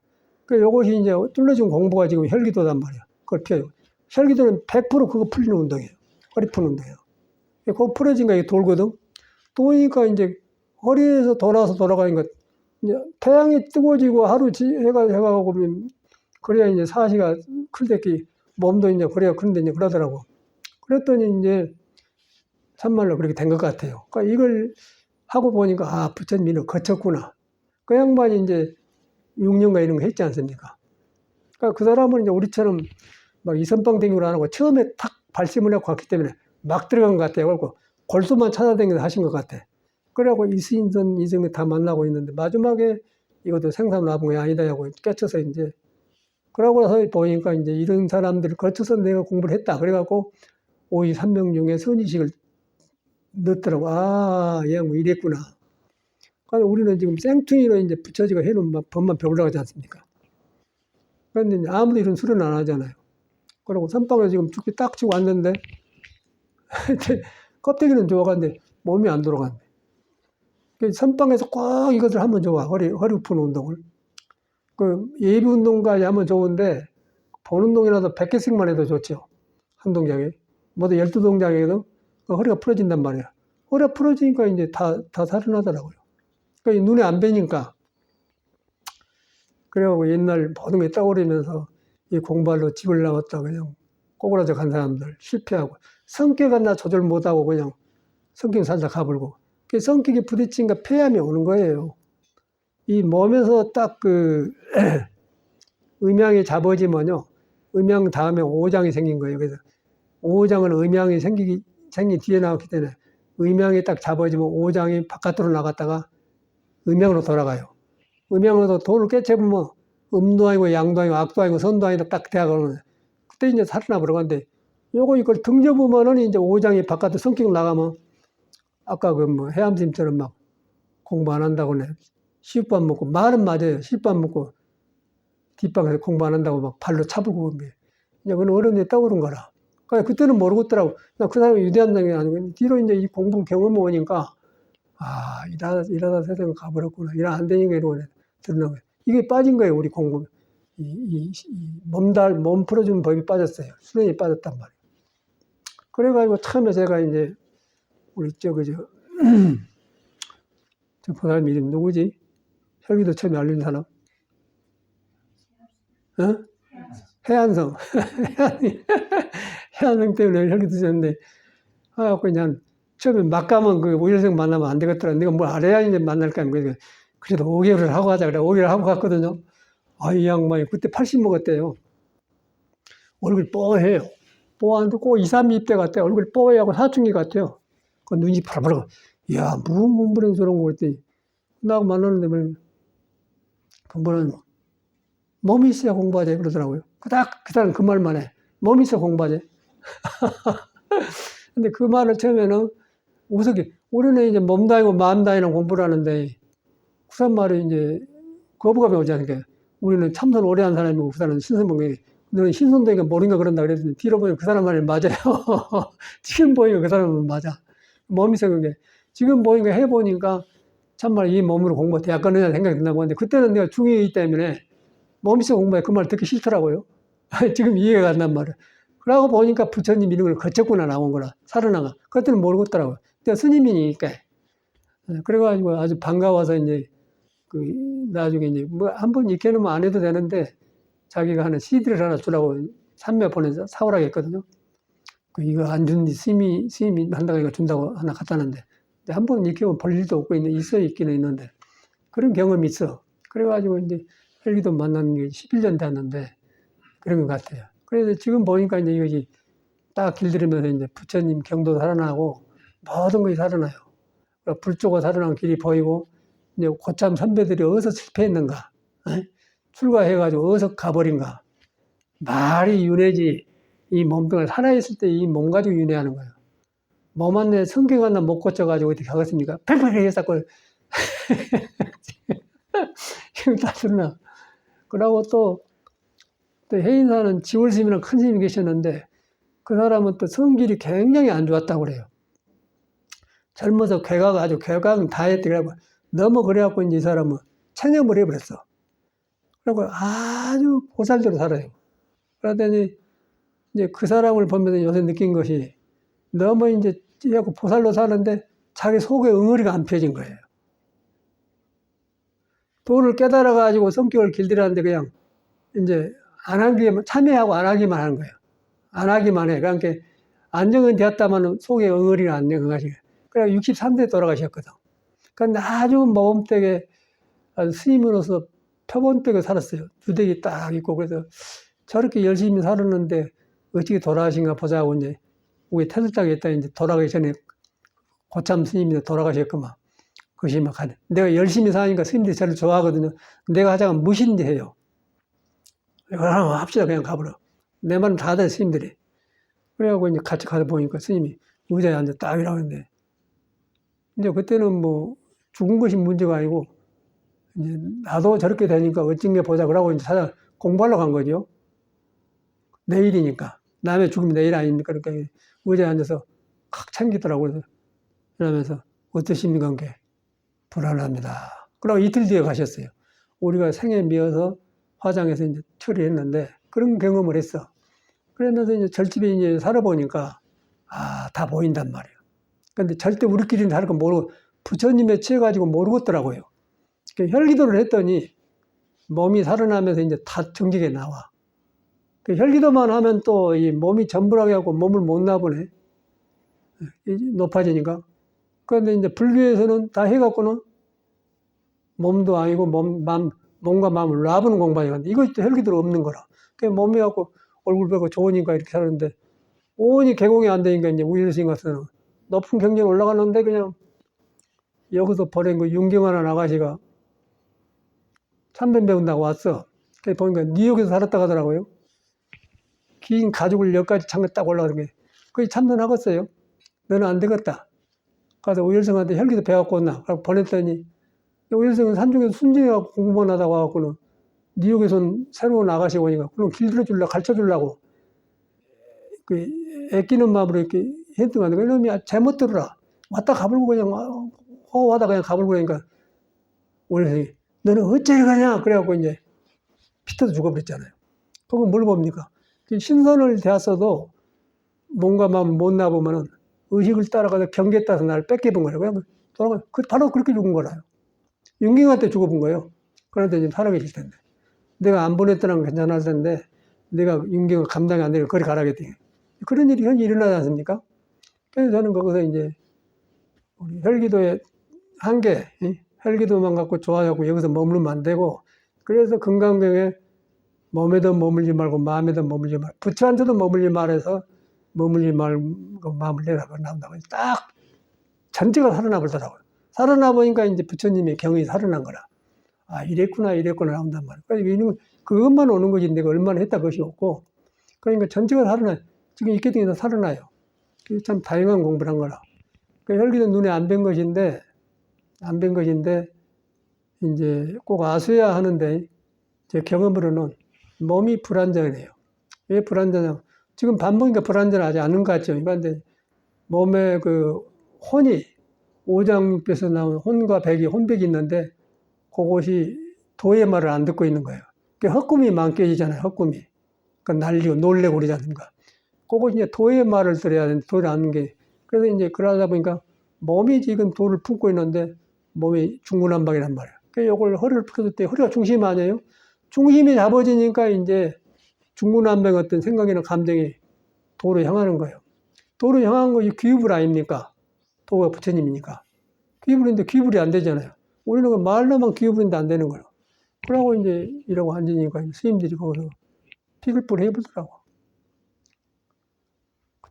A: 그 요것이 이제 뚫려진 공부가 지금 혈기도단 말이에요. 그걸 펴요. 혈기도는 100% 그거 풀리는 운동이에요. 허리 푸는 운동이에요. 그거 풀어진 거 이게 돌거든. 도니까 이제 허리에서 돌아가니까 이제 태양이 뜨거워지고 하루 해가 오면 그래야 이제 사시가 클때기 몸도 이제 그래야 그런데 이제 그러더라고. 그랬더니 이제 참말로 그렇게 된 것 같아요. 그러니까 이걸 하고 보니까 아 부처님이 거쳤구나. 그 양반이 이제 6년간 이런 거 했지 않습니까? 그러니까 그 사람은 이제 우리처럼 막 이선빵 댕기를 안 하고 처음에 탁 발심을 하고 갔기 때문에 막 들어간 것 같아요. 그리고 골수만 찾아다니면서 하신 것 같아. 그래갖고 이수인선 이승을 다 만나고 있는데 마지막에 이것도 생사나붕이 아니다 하고 깨쳐서 이제 그러고 나서 보니까 이제 이런 사람들을 거쳐서 내가 공부를 했다. 그래갖고 오이 삼명 중에 선의식을 넣더라고. 아, 얘 뭐 이랬구나. 그러니까 우리는 지금 생뚱이로 이제 부처지가 해놓은 법만 배우려고 하지 않습니까? 그런데 아무도 이런 수련을 안 하잖아요. 그리고 선방에 지금 죽기 딱 치고 왔는데 껍데기는 좋아가는데 몸이 안 돌아간대. 선방에서 꼭 이것을 하면 좋아. 허리 푸는 운동을. 그 예비 운동까지 하면 좋은데 본 운동이라도 100개씩만 해도 좋죠. 한 동작에. 모두 12동작에도 허리가 풀어진단 말이야. 허리가 풀어지니까 이제 다 살아나더라고요. 그러니까 눈에 안 뵈니까. 그래갖고 옛날 모든 게 떠오르면서 이 공부하러 집을 나왔다 그냥 꼬그라져 간 사람들 실패하고 성격 하나 조절 못하고 그냥 성격 살다 가불고 그 성격이 부딪히니까 폐암이 오는 거예요. 이 몸에서 딱 그 음양이 잡아지면요. 음양 다음에 오장이 생긴 거예요. 그래서 오장은 음양이 생긴 뒤에 나왔기 때문에 음양이 딱 잡아지면 오장이 바깥으로 나갔다가 음양으로 돌아가요. 음양으로 돌을 깨쳐보면 음도 아니고 양도 아니고 악도 아니고 선도 아니고 딱 대학을 그때 이제 살아나 버려가는데 요거 이걸 등져보면은 이제 오장이 바깥으로 성격 나가면 아까 그 뭐 해암스님처럼 막 공부 안 한다고 네. 시밥 먹고 말은 맞아요. 시밥 먹고 뒷방에서 공부 안 한다고 막 발로 차불고, 이제 그건 어른이 떠오른 거라. 그러니까 그때는 모르겠더라고. 나 그 사람이 유대한다는 게 아니고, 뒤로 이제 이 공부 경험을 오니까, 아, 일하다 세상을 가버렸구나. 일 안 되니까 이러고 들는 거예요. 이게 빠진 거예요, 우리 공부. 몸 풀어주는 법이 빠졌어요. 수련이 빠졌단 말이에요. 그래가지고 처음에 제가 이제, 우리 저 보살님 이름 누구지? 혈기도 처음에 알린 사람? 어? 해안성. 해안성 때문에 혈기 드셨는데, 그냥 처음에 막 가면 그 오일생 만나면 안 되겠더라. 내가 뭘 알아야 이제 만날까 하는 거예요. 그래도 5개월을 하고 하자. 그래. 5개월 하고 갔거든요. 이 양반이 그때 80 먹었대요. 얼굴 뽀해요. 뽀한데 꼭 2, 3입대 같아요. 얼굴 뽀해하고 사춘기 같아요. 그 눈이 파라파라. 이야, 무슨 공부를 저런 거 그랬더니, 나하고 만나는데, 공부는 몸이 있어야 공부하자 그러더라고요. 그 사람 그 말만 해. 몸이 있어야 공부하자. 근데 그 말을 처음에는 우습게, 우리는 이제 몸 다니고 마음 다니는 공부를 하는데, 그 사람 말이 이제 거부감이 오지 않으니까, 우리는 참선 오래 한 사람이고, 그 사람은 신선봉이, 너는 신선도니까 모른가 그런다 그랬더니, 뒤로 보니까 그 사람 말이 맞아요. 지금 보니까 그 사람은 맞아. 몸이 있어 그게. 지금 보니까 해보니까, 참말 이 몸으로 공부 대학 가느냐 생각이 든다고 하는데, 그때는 내가 중2이기 때문에, 몸이 있어 공부해. 그 말 듣기 싫더라고요. 지금 이해가 안 난 말이에요. 그러고 보니까 부처님 이런 걸 거쳤구나 나온 거라. 살아나가. 그때는 모르겠더라고요. 근데 스님이니까. 그래가지고 아주 반가워서 이제, 나중에 이제, 한번 익혀놓으면 안 해도 되는데, 자기가 하는 CD를 하나 주라고 삼매 보내서 사오라고 했거든요. 이거 안 준디 스님이 한다고 이거 준다고 하나 갖다 놨는데, 한번 익히면 볼 일도 없고 있기는 있는데, 그런 경험이 있어. 그래가지고 이제 헬기도 만난 게 11년 됐는데, 그런 것 같아요. 그래서 지금 보니까 이제 이것이 딱 길들이면서 이제 부처님 경도 살아나고 모든 것이 살아나요. 불조가 살아난 길이 보이고, 이제 고참 선배들이 어디서 실패했는가, 출가해가지고 어디서 가버린가. 말이 윤회지, 이 몸뚱아리 살아있을 때 이 몸 가지고 윤회하는 거예요. 몸 안에 성경 하나 못 고쳐가지고 어떻게 하겠습니까? 팽팽 해서 이거 다 드러나. 그러고 또 해인사는 지월스님이랑 큰 스님이 계셨는데, 그 사람은 또 성질이 굉장히 안 좋았다고 그래요. 젊어서 괴각은 다 했대. 그래갖고, 너무 그래갖고 이제 이 사람은 체념을 해버렸어. 그리고 아주 보살대로 살아요. 그러더니, 이제 그 사람을 보면서 요새 느낀 것이, 너무 이제 찌하고 보살로 사는데 자기 속에 응어리가 안 펴진 거예요. 도를 깨달아가지고 성격을 길들이는데 그냥 이제 안 하기만, 참여하고 안 하기만 하는 거예요. 안 하기만 해. 그러니까 안정은 되었다만 속에 응어리가 안 내가지고. 그래 63세 돌아가셨거든. 그런데 아주 모범되게 스님으로서 표본되게 살았어요. 주택이 딱 있고. 그래서 저렇게 열심히 살았는데 어떻게 돌아가신가 보자고 이제 우리 태술장에 있다 이제 돌아가기 전에 고참 스님이 돌아가셨구만. 그것이 막 하네. 내가 열심히 사니까 스님들이 저를 좋아하거든요. 내가 하자면 무신데 해요. 합시다. 그냥 가버려. 내 말은 다 돼, 스님들이. 그래갖고 이제 같이 가서 보니까 스님이 의자에 앉아 딱 이러고 있는데, 이제 그때는 뭐 죽은 것이 문제가 아니고, 이제 나도 저렇게 되니까 어쩐 게 보자. 그러고 이제 사자 공부하러 간 거죠. 내일이니까. 남의 죽음이 내일 아닙니까? 그러니까 의자에 앉아서 칵 챙기더라고요. 그러면서 어떠십니까? 그게 불안합니다. 그러고 이틀 뒤에 가셨어요. 우리가 생에 미어서 화장해서 이제 처리했는데 그런 경험을 했어. 그러면서 이제 절집에 이제 살아보니까 다 보인단 말이에요. 근데 절대 우리끼리는 다를 거 모르고 부처님에 취해가지고 모르겠더라고요. 혈기도를 했더니 몸이 살아나면서 이제 다 정직에 나와. 혈기도만 하면 또 이 몸이 전부라고 해갖고 몸을 못 나보네. 높아지니까. 그런데 이제 불교에서는 다 해갖고는 몸도 아니고 몸과 마음을 놔보는 공부하니까 이것도 혈기도로 없는 거라. 몸이 갖고 얼굴 뵈고 좋으니까 이렇게 사는데 온이 개공이 안 되니까 이제 우일스님 같은 높은 경전에 올라가는데 그냥 여기서 보낸 그 윤경하는 아가씨가 참변 배운다고 왔어. 그래서 보니까 뉴욕에서 살았다 가더라고요. 긴 가죽을 여기까지 창에 딱 올라가는 게 거기 참선하겠어요. 너는 안 되겠다. 가서 우일성한테 혈기도 배워갖고 온나. 그래서 보냈더니 우일성은 산중에서 순진해갖고 공부만 하다가 와갖고는 뉴욕에선 새로운 아가씨 오니까 그럼 길들여주려고 가르쳐주려고 그 애끼는 마음으로 이렇게 했던 건데 그놈이 잘못 들으라. 왔다 가불고 그냥 허하다 그냥 가불고 그러니까 원래 너는 어째 가냐 그래갖고 이제 피터도 죽어버렸잖아요. 그건 뭘 봅니까? 신선을 대했어도 몸과 마음 못 나보면은 의식을 따라가서 경계에 따라서 나를 뺏겨본 거예요. 그냥 돌아가 바로 그렇게 죽은 거라요. 윤경한테 죽어본 거예요. 그런데 지금 살아계실 텐데. 내가 안 보냈더라면 괜찮을 텐데 내가 윤경을 감당이 안 되고 거리 가라겠더니 그런 일이 현재 일어나지 않습니까? 그래서 저는 거기서 이제 우리 혈기도의 한계, 혈기도만 갖고 좋아하고 여기서 머무르면 안 되고 그래서 금강경에 몸에도 머물지 말고 마음에도 머물지 말고 부처한테도 머물지 말아서 머물지 말고 마음을 내라고 나온다고 딱 전체가 살아나 보더라고요. 살아나 보니까 이제 부처님의 경이 살아난 거라. 아 이랬구나 나온단 말이에요. 그러니까 그것만 오는 거지 내가 얼마나 했다 것이 없고 그러니까 전체가 살아나 지금 있게 되면 살아나요. 그게 참 다양한 공부를 한 거라. 그 혈기도 눈에 안 뵌 것인데 이제 꼭 아셔야 하는데 제 경험으로는 몸이 불안정해요. 왜 불안정해요? 지금 밥 먹으니까 불안정하지 않은 것 같죠. 그런데 몸에 그 혼이 오장육부에서 나온 혼과 백이 혼백이 있는데 그것이 도의 말을 안 듣고 있는 거예요. 헛꿈이 많게지잖아요. 헛꿈이. 그러니까 날리고 놀래고 그러지 않습니까? 그것이 이제 도의 말을 들어야 되는데 도를 아는 게 그래서 이제 그러다 보니까 몸이 지금 도를 품고 있는데 몸이 중구난방이란 말이에요. 그래서 이걸 허리를 펴줄 때 허리가 중심 아니에요? 중심이 잡아지니까 이제 중구난방 어떤 생각이나 감정이 도로 향하는 거예요. 도로 향한 것이 귀불 아닙니까? 도가 부처님이니까. 귀불인데 귀불이 안 되잖아요. 우리는 그 말로만 귀불인데 안 되는 거예요. 그러고 이제 이러고 앉으니까 스님들이 거기서 피글불 해보더라고.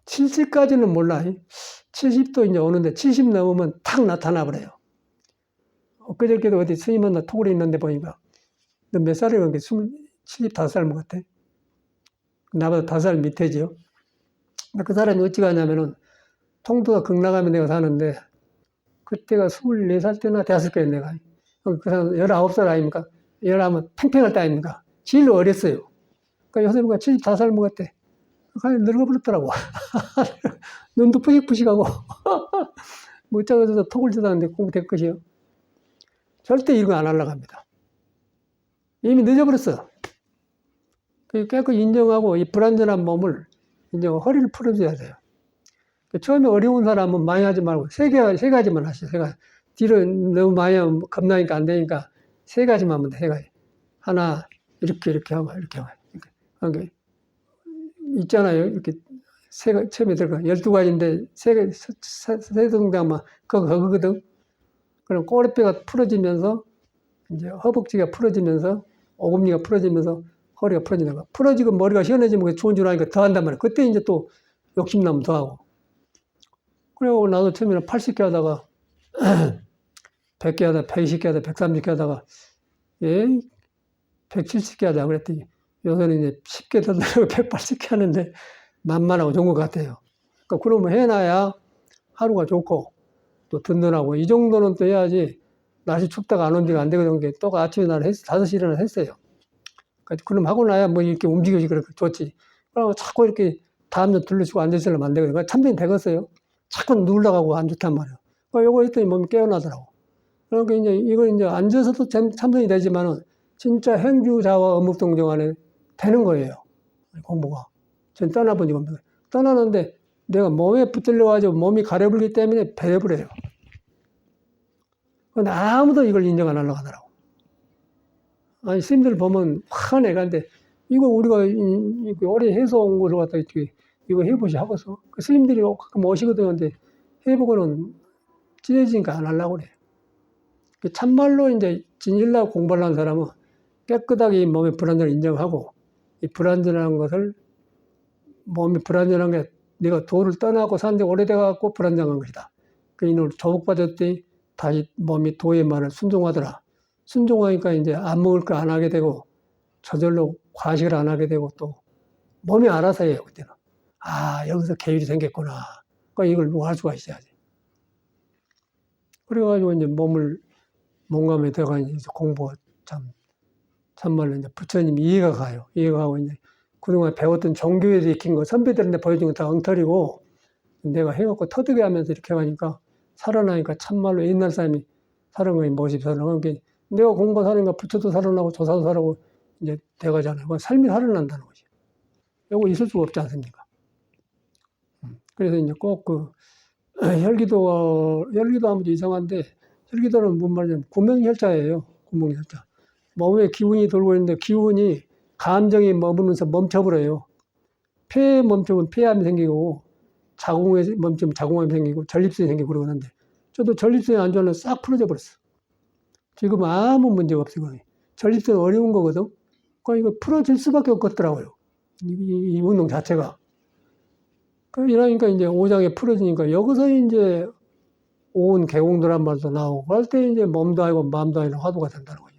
A: 70까지는 몰라. 70도 이제 오는데 70 넘으면 탁 나타나 버려요. 엊그저께도 어디 스님 만나 톡을 있는데 보니까 너 몇 살이야? 그게 75살 먹었대. 나보다 5살 밑에지요. 그 사람이 어찌 가냐면은 통도가 극락하면 내가 사는데 그때가 24살 때나 됐을 거예요, 내가. 그 사람 19살 아닙니까? 19면 팽팽할 때 아닙니까? 제일 어렸어요. 그러니까 요새가 75살 먹었대. 그냥 늙어버렸더라고. 눈도 푸식푸식하고. 못 자고서 톡을 쳐다는데 공부될 것이요. 절대 이거 안 하려고 합니다. 이미 늦어버렸어. 깨끗이 인정하고 이 불안전한 몸을 인정하고 허리를 풀어줘야 돼요. 처음에 어려운 사람은 많이 하지 말고 세 가지만 하시죠. 뒤로 너무 많이 하면 겁나니까 안 되니까 세 가지만 하면 돼. 세 가지. 하나 이렇게 하고 이렇게 하고 이렇게 있잖아요. 이렇게 처음에 들어가 12가지인데 세 동작만 그거거든. 그럼 꼬리뼈가 풀어지면서 이제 허벅지가 풀어지면서 오금니가 풀어지면서 허리가 풀어지는 거. 풀어지고 머리가 시원해지면 좋은 줄 아니까 더 한단 말이야. 그때 이제 또 욕심나면 더 하고. 그리고 나도 처음에는 80개 하다가 100개 하다가 120개 하다가 130개 하다가 170개 하자 그랬더니 요새는 이제 10개 더 들고 180개 하는데 만만하고 좋은 것 같아요. 그러니까 그러면 해놔야 하루가 좋고 또 든든하고 이 정도는 또 해야지 날씨 춥다가 안 온 지가 안 되거든. 또 아침에 날 5시 일어나 했어요. 그러니까 그럼 하고 나야 뭐 이렇게 움직여지 그렇게 좋지. 그러고 자꾸 이렇게 다음날 둘러치고 앉아있으려면 안 되거든요. 참전이 되겠어요. 자꾸 누울라가고 안 좋단 말이에요. 요거 했더니 몸이 깨어나더라고. 그러니까 이제 이걸 이제 앉아서도 참선이 되지만은 진짜 행주자와 어묵동정 안에 되는 거예요. 공부가. 전 떠나본 적이 없는 거예요. 떠나는데 내가 몸에 붙들려가지고 몸이 가려불기 때문에 배려버려요. 근데 아무도 이걸 인정 안 하려고 하더라고. 아니, 스님들 보면 화내. 근데 이거 우리가 오래 해서 온 것을 갖다 이거 해보시 하고서. 그 스님들이 가끔 오시거든요. 근데 해보고는 찢어지니까 안 하려고 그래. 참말로 이제 진실라고 공부를 하는 사람은 깨끗하게 이 몸의 불안전을 인정하고 이 불안전한 것을 몸이 불안전한 게 내가 도를 떠나고 산 지 오래돼갖고 불안정한 것이다. 그 이놈을 조복받았더니 다시 몸이 도의 말을 순종하더라. 순종하니까 이제 안 먹을 거 안 하게 되고 저절로 과식을 안 하게 되고 또 몸이 알아서 해요. 그때는. 아 여기서 계율이 생겼구나. 그러니까 이걸 누가 할 수가 있어야지. 그래가지고 이제 몸감에 들어가니 공부 참 참말로 이제 부처님 이해가 가요. 이해가 가고 이제 그동안 배웠던 종교에서 익힌 거 선배들한테 보여준 거 다 엉터리고 내가 해갖고 터득해 하면서 이렇게 하니까 살아나니까 참말로 옛날 사람이 살은 거니 모습이 살아나고 내가 공부 살아니까 부처도 살아나고 조사도 살아나고 이제 돼가잖아요. 삶이 살아난다는 거지. 이거 있을 수가 없지 않습니까? 그래서 이제 꼭 혈기도 하면 이상한데 혈기도는 뭔 말이냐면 구명혈자예요. 구명혈자. 몸에 기운이 돌고 있는데 기운이 감정이 머무르면서 멈춰버려요. 폐에 멈추면 폐암이 생기고 자궁에 멈추면 자궁암이 생기고 전립선이 생기고 그러는데 저도 전립선이 안 좋아서 싹 풀어져 버렸어. 지금 아무 문제가 없어요. 전립선이 어려운 거거든. 그러니까 이거 풀어질 수밖에 없겠더라고요. 이 운동 자체가. 이러니까 이제 오장에 풀어지니까 여기서 이제 온 개공도란 말도 나오고 할 때 이제 몸도 아니고 마음도 아니고 화두가 된다는 거죠.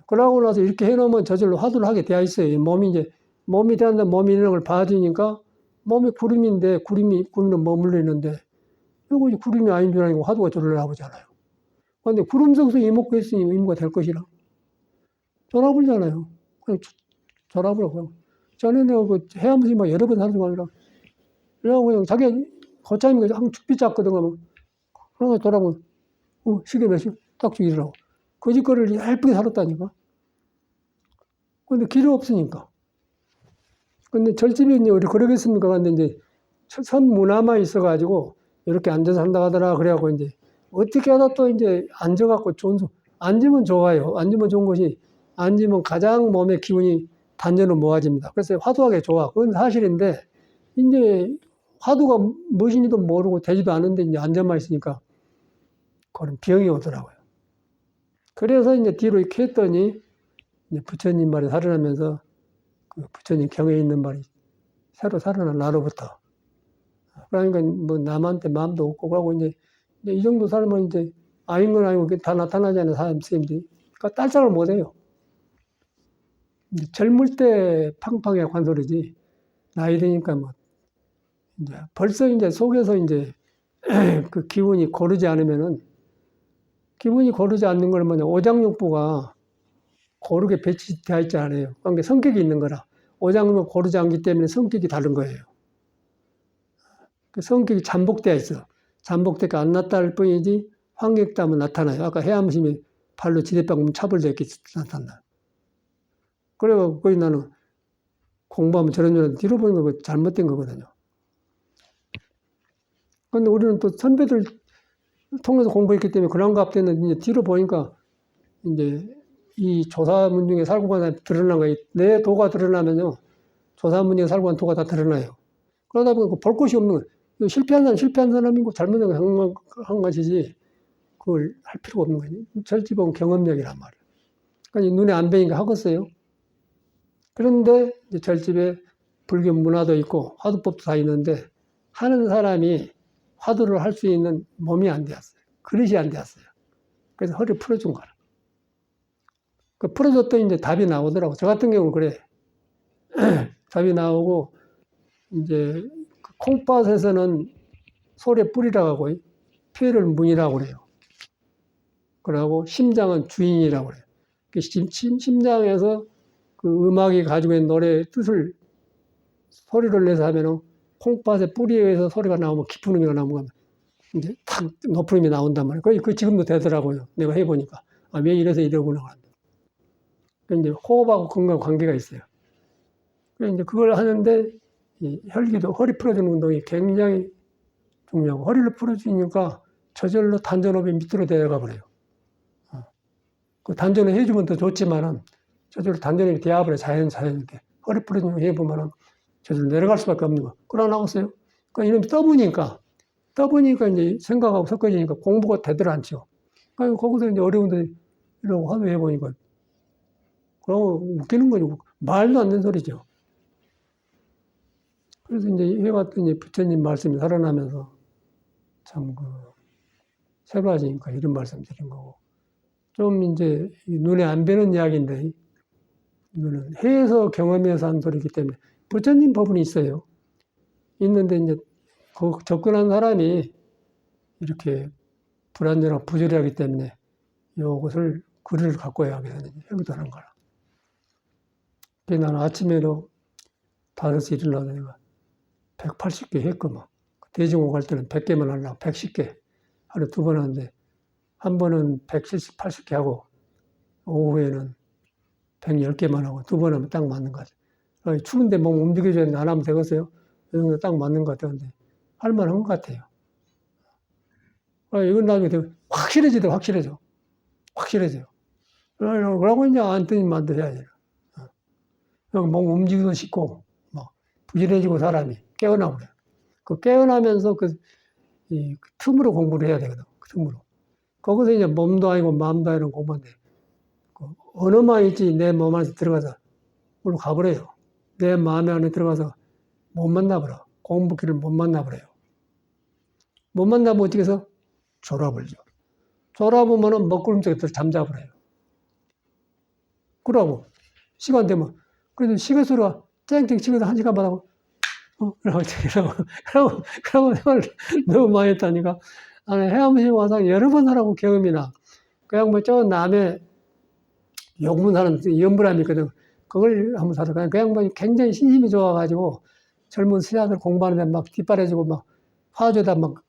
A: 그러고 나서 이렇게 해놓으면 저절로 화두를 하게 되어 있어요. 몸이 되는데 몸이 있는 걸 봐주니까 몸이 구름인데 구름은 머물러 있는데 이거 구름이 아닌 줄 알고 화두가 저절로 나오잖아요. 그런데 구름 속에서 이목구 했으니 의무가 될 것이라. 전화불잖아요. 그냥 전화불하고. 전에 내가 해암수이 막 여러 번 하는 거 아니라 그냥 자기 거참이 항상 죽비 짰거든. 그런 거 돌아보면 시계 몇 시? 딱 죽이더라고. 거짓거리를 예쁘게 살았다니까. 근데 길이 없으니까. 근데 절집이 이제 우리 그러겠습니까? 근데 이제 선 문화만 있어가지고 이렇게 앉아서 한다 하더라. 그래갖고 이제 어떻게 하다 또 이제 앉아갖고 앉으면 좋아요. 앉으면 좋은 것이 앉으면 가장 몸의 기운이 단전으로 모아집니다. 그래서 화두하기 좋아. 그건 사실인데 이제 화두가 무엇인지도 모르고 되지도 않은데 이제 앉아만 있으니까 그런 병이 오더라고요. 그래서 이제 뒤로 이렇게 했더니 이제 부처님 말이 살아나면서 그 부처님 경에 있는 말이 새로 살아난 나로부터. 그러니까 뭐 남한테 마음도 없고 그러고 이제 이 정도 살면 이제 아닌 건 아니고 다 나타나잖아요. 사람 스님들이. 그러니까 딸짝을 못 해요. 젊을 때 팡팡해 관소리지. 나이 드니까 뭐 이제 벌써 이제 속에서 이제 그 기운이 고르지 않으면은 기분이 고르지 않는 걸 뭐냐. 오장육부가 고르게 배치되어 있지 않아요. 그러니까 성격이 있는 거라. 오장육부가 고르지 않기 때문에 성격이 다른 거예요. 그 성격이 잠복되어 있어. 잠복되니까 안 나타날 뿐이지 환격되면 나타나요. 아까 해암심이 발로 지대방금 차벌되어 있게 나타나. 그래서 거의 나는 공부하면 저런 뒤로 보는 거 잘못된 거거든요. 그런데 우리는 또 선배들 통해서 공부했기 때문에 그런 거 앞에는 이제 뒤로 보니까 이제 이 조사문 중에 살고 가다 드러난 거예요. 내 도가 드러나면요. 조사문 중에 살고 간 도가 다 드러나요. 그러다 보니까 볼 것이 없는 거예요. 실패한 사람이고 잘못한 한 것이지 그걸 할 필요가 없는 거예요. 절집은 경험력이란 말이에요. 그러니까 눈에 안 보이니까 하겠어요. 그런데 이제 절집에 불교 문화도 있고 화두법도 다 있는데 하는 사람이 화두를 할 수 있는 몸이 안 되었어요. 그릇이 안 되었어요. 그래서 허리 풀어준 거라. 그 풀어줬더니 이제 답이 나오더라고. 저 같은 경우는 그래. 답이 나오고, 이제 콩팥에서는 소리의 뿌리라고 하고, 폐를 문이라고 그래요. 그러고 심장은 주인이라고 그래요. 심장에서 그 음악이 가지고 있는 노래의 뜻을 소리를 내서 하면은 콩팥의 뿌리에 의해서 소리가 나오면 깊은 의미가 나오면 이제 탁 높은 의미 나온단 말이에요. 그 지금도 되더라고요. 내가 해보니까. 아, 왜 이래서 이러구나. 이제 호흡하고 건강 관계가 있어요. 그래서 이제 그걸 하는데 이 혈기도 허리 풀어주는 운동이 굉장히 중요하고 허리를 풀어주니까 저절로 단전호흡이 밑으로 내려가 버려요. 그 단전을 해주면 더 좋지만은 저절로 단전호흡이 되어버려요. 자연스럽게. 허리 풀어주는 거 해보면은 저절로 내려갈 수밖에 없는 거. 그러나 나왔어요. 그러니까 이놈이 떠보니까 이제 생각하고 섞어지니까 공부가 되더라 않죠. 그러니까 거기서 이제 어려운데 이러고 화두 해보니까 그럼 웃기는 거죠. 말도 안 되는 소리죠. 그래서 이제 해봤더니 부처님 말씀이 살아나면서 참 새로워지니까 이런 말씀 드린 거고. 좀 이제 눈에 안 뵈는 이야기인데 이거는 해에서 경험해서 한 소리이기 때문에 부처님 법은 있어요. 있는데 이제 그 접근한 사람이 이렇게 불안전하고 부조리하기 때문에 이것을 글을 갖고 해야 하게 되는 혈기도 하는 거라. 나는 아침에도 5시 일어나서 내가 180개 했구만. 대중호 갈 때는 100개만 하려고 110개 하루 2번 하는데 한 번은 170, 80개 하고 오후에는 110개만 하고 2번 하면 딱 맞는 것 같아요. 추운데 몸 움직여줘야 안 하면 되겠어요? 이 정도 딱 맞는 것 같아요. 근데 할만한 것 같아요. 이건 나중에 되게 확실해지더라고, 확실해져. 확실해져요. 그러고 이제 안더니 만들어야지. 몸 움직이고 싶고, 막, 부지런해지고 사람이 깨어나고 그래. 그 깨어나면서 이 틈으로 공부를 해야 되거든. 그 틈으로. 거기서 이제 몸도 아니고 마음도 아니고 공부인데, 언어만 있지 내 몸 안에 들어가서, 물로 가버려요. 내 마음 안에 들어가서 못 만나버려. 공부기를 못 만나버려요. 못 만나면 어떻게 해서? 졸아버리죠. 졸아보면은 먹구름 속에 잠자버려요. 그러고, 시간 되면, 그래도 시계수로 땡땡 치고서 1시간 받아고, 그러고 생활을 너무 많이 했다니까. 아니, 해암시 와서 여러 번 하라고 경험이나. 그냥 뭐 저 남의 용문하는 연불함이 있거든. 그걸 한번 사서 그냥 뭐 굉장히 신심이 좋아가지고 젊은 스야들 공부하는데 막 뒷바라지고 막 화주다 막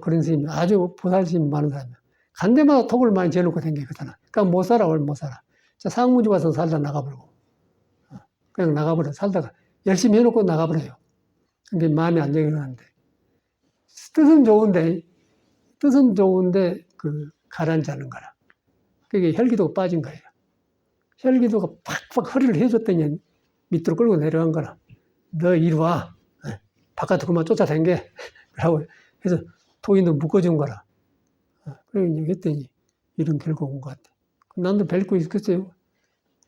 A: 그런 스님 아주 보살스님이 많은 사람이야. 간 데마다 톡을 많이 재놓고 댕기거든. 그러니까 못 살아, 오늘 못 살아. 자, 상무지 가서 살다 나가버리고. 그냥 나가버려. 살다가 열심히 해놓고 나가버려요. 그게 마음이 안정이 뜻은 좋은데 가라앉지 거라. 그게 혈기도가 빠진 거예요. 혈기도가 팍팍 허리를 해줬더니 밑으로 끌고 내려간 거라. 너 이리 와. 바깥으로 그만 쫓아다녀. 라고 해서 토인도 묶어준 거라. 그래, 했더니 이런 결과 온 것 같아. 난도 뵐 거 있겠어요.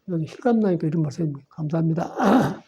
A: 힐감 나니까 이런 말씀 감사합니다.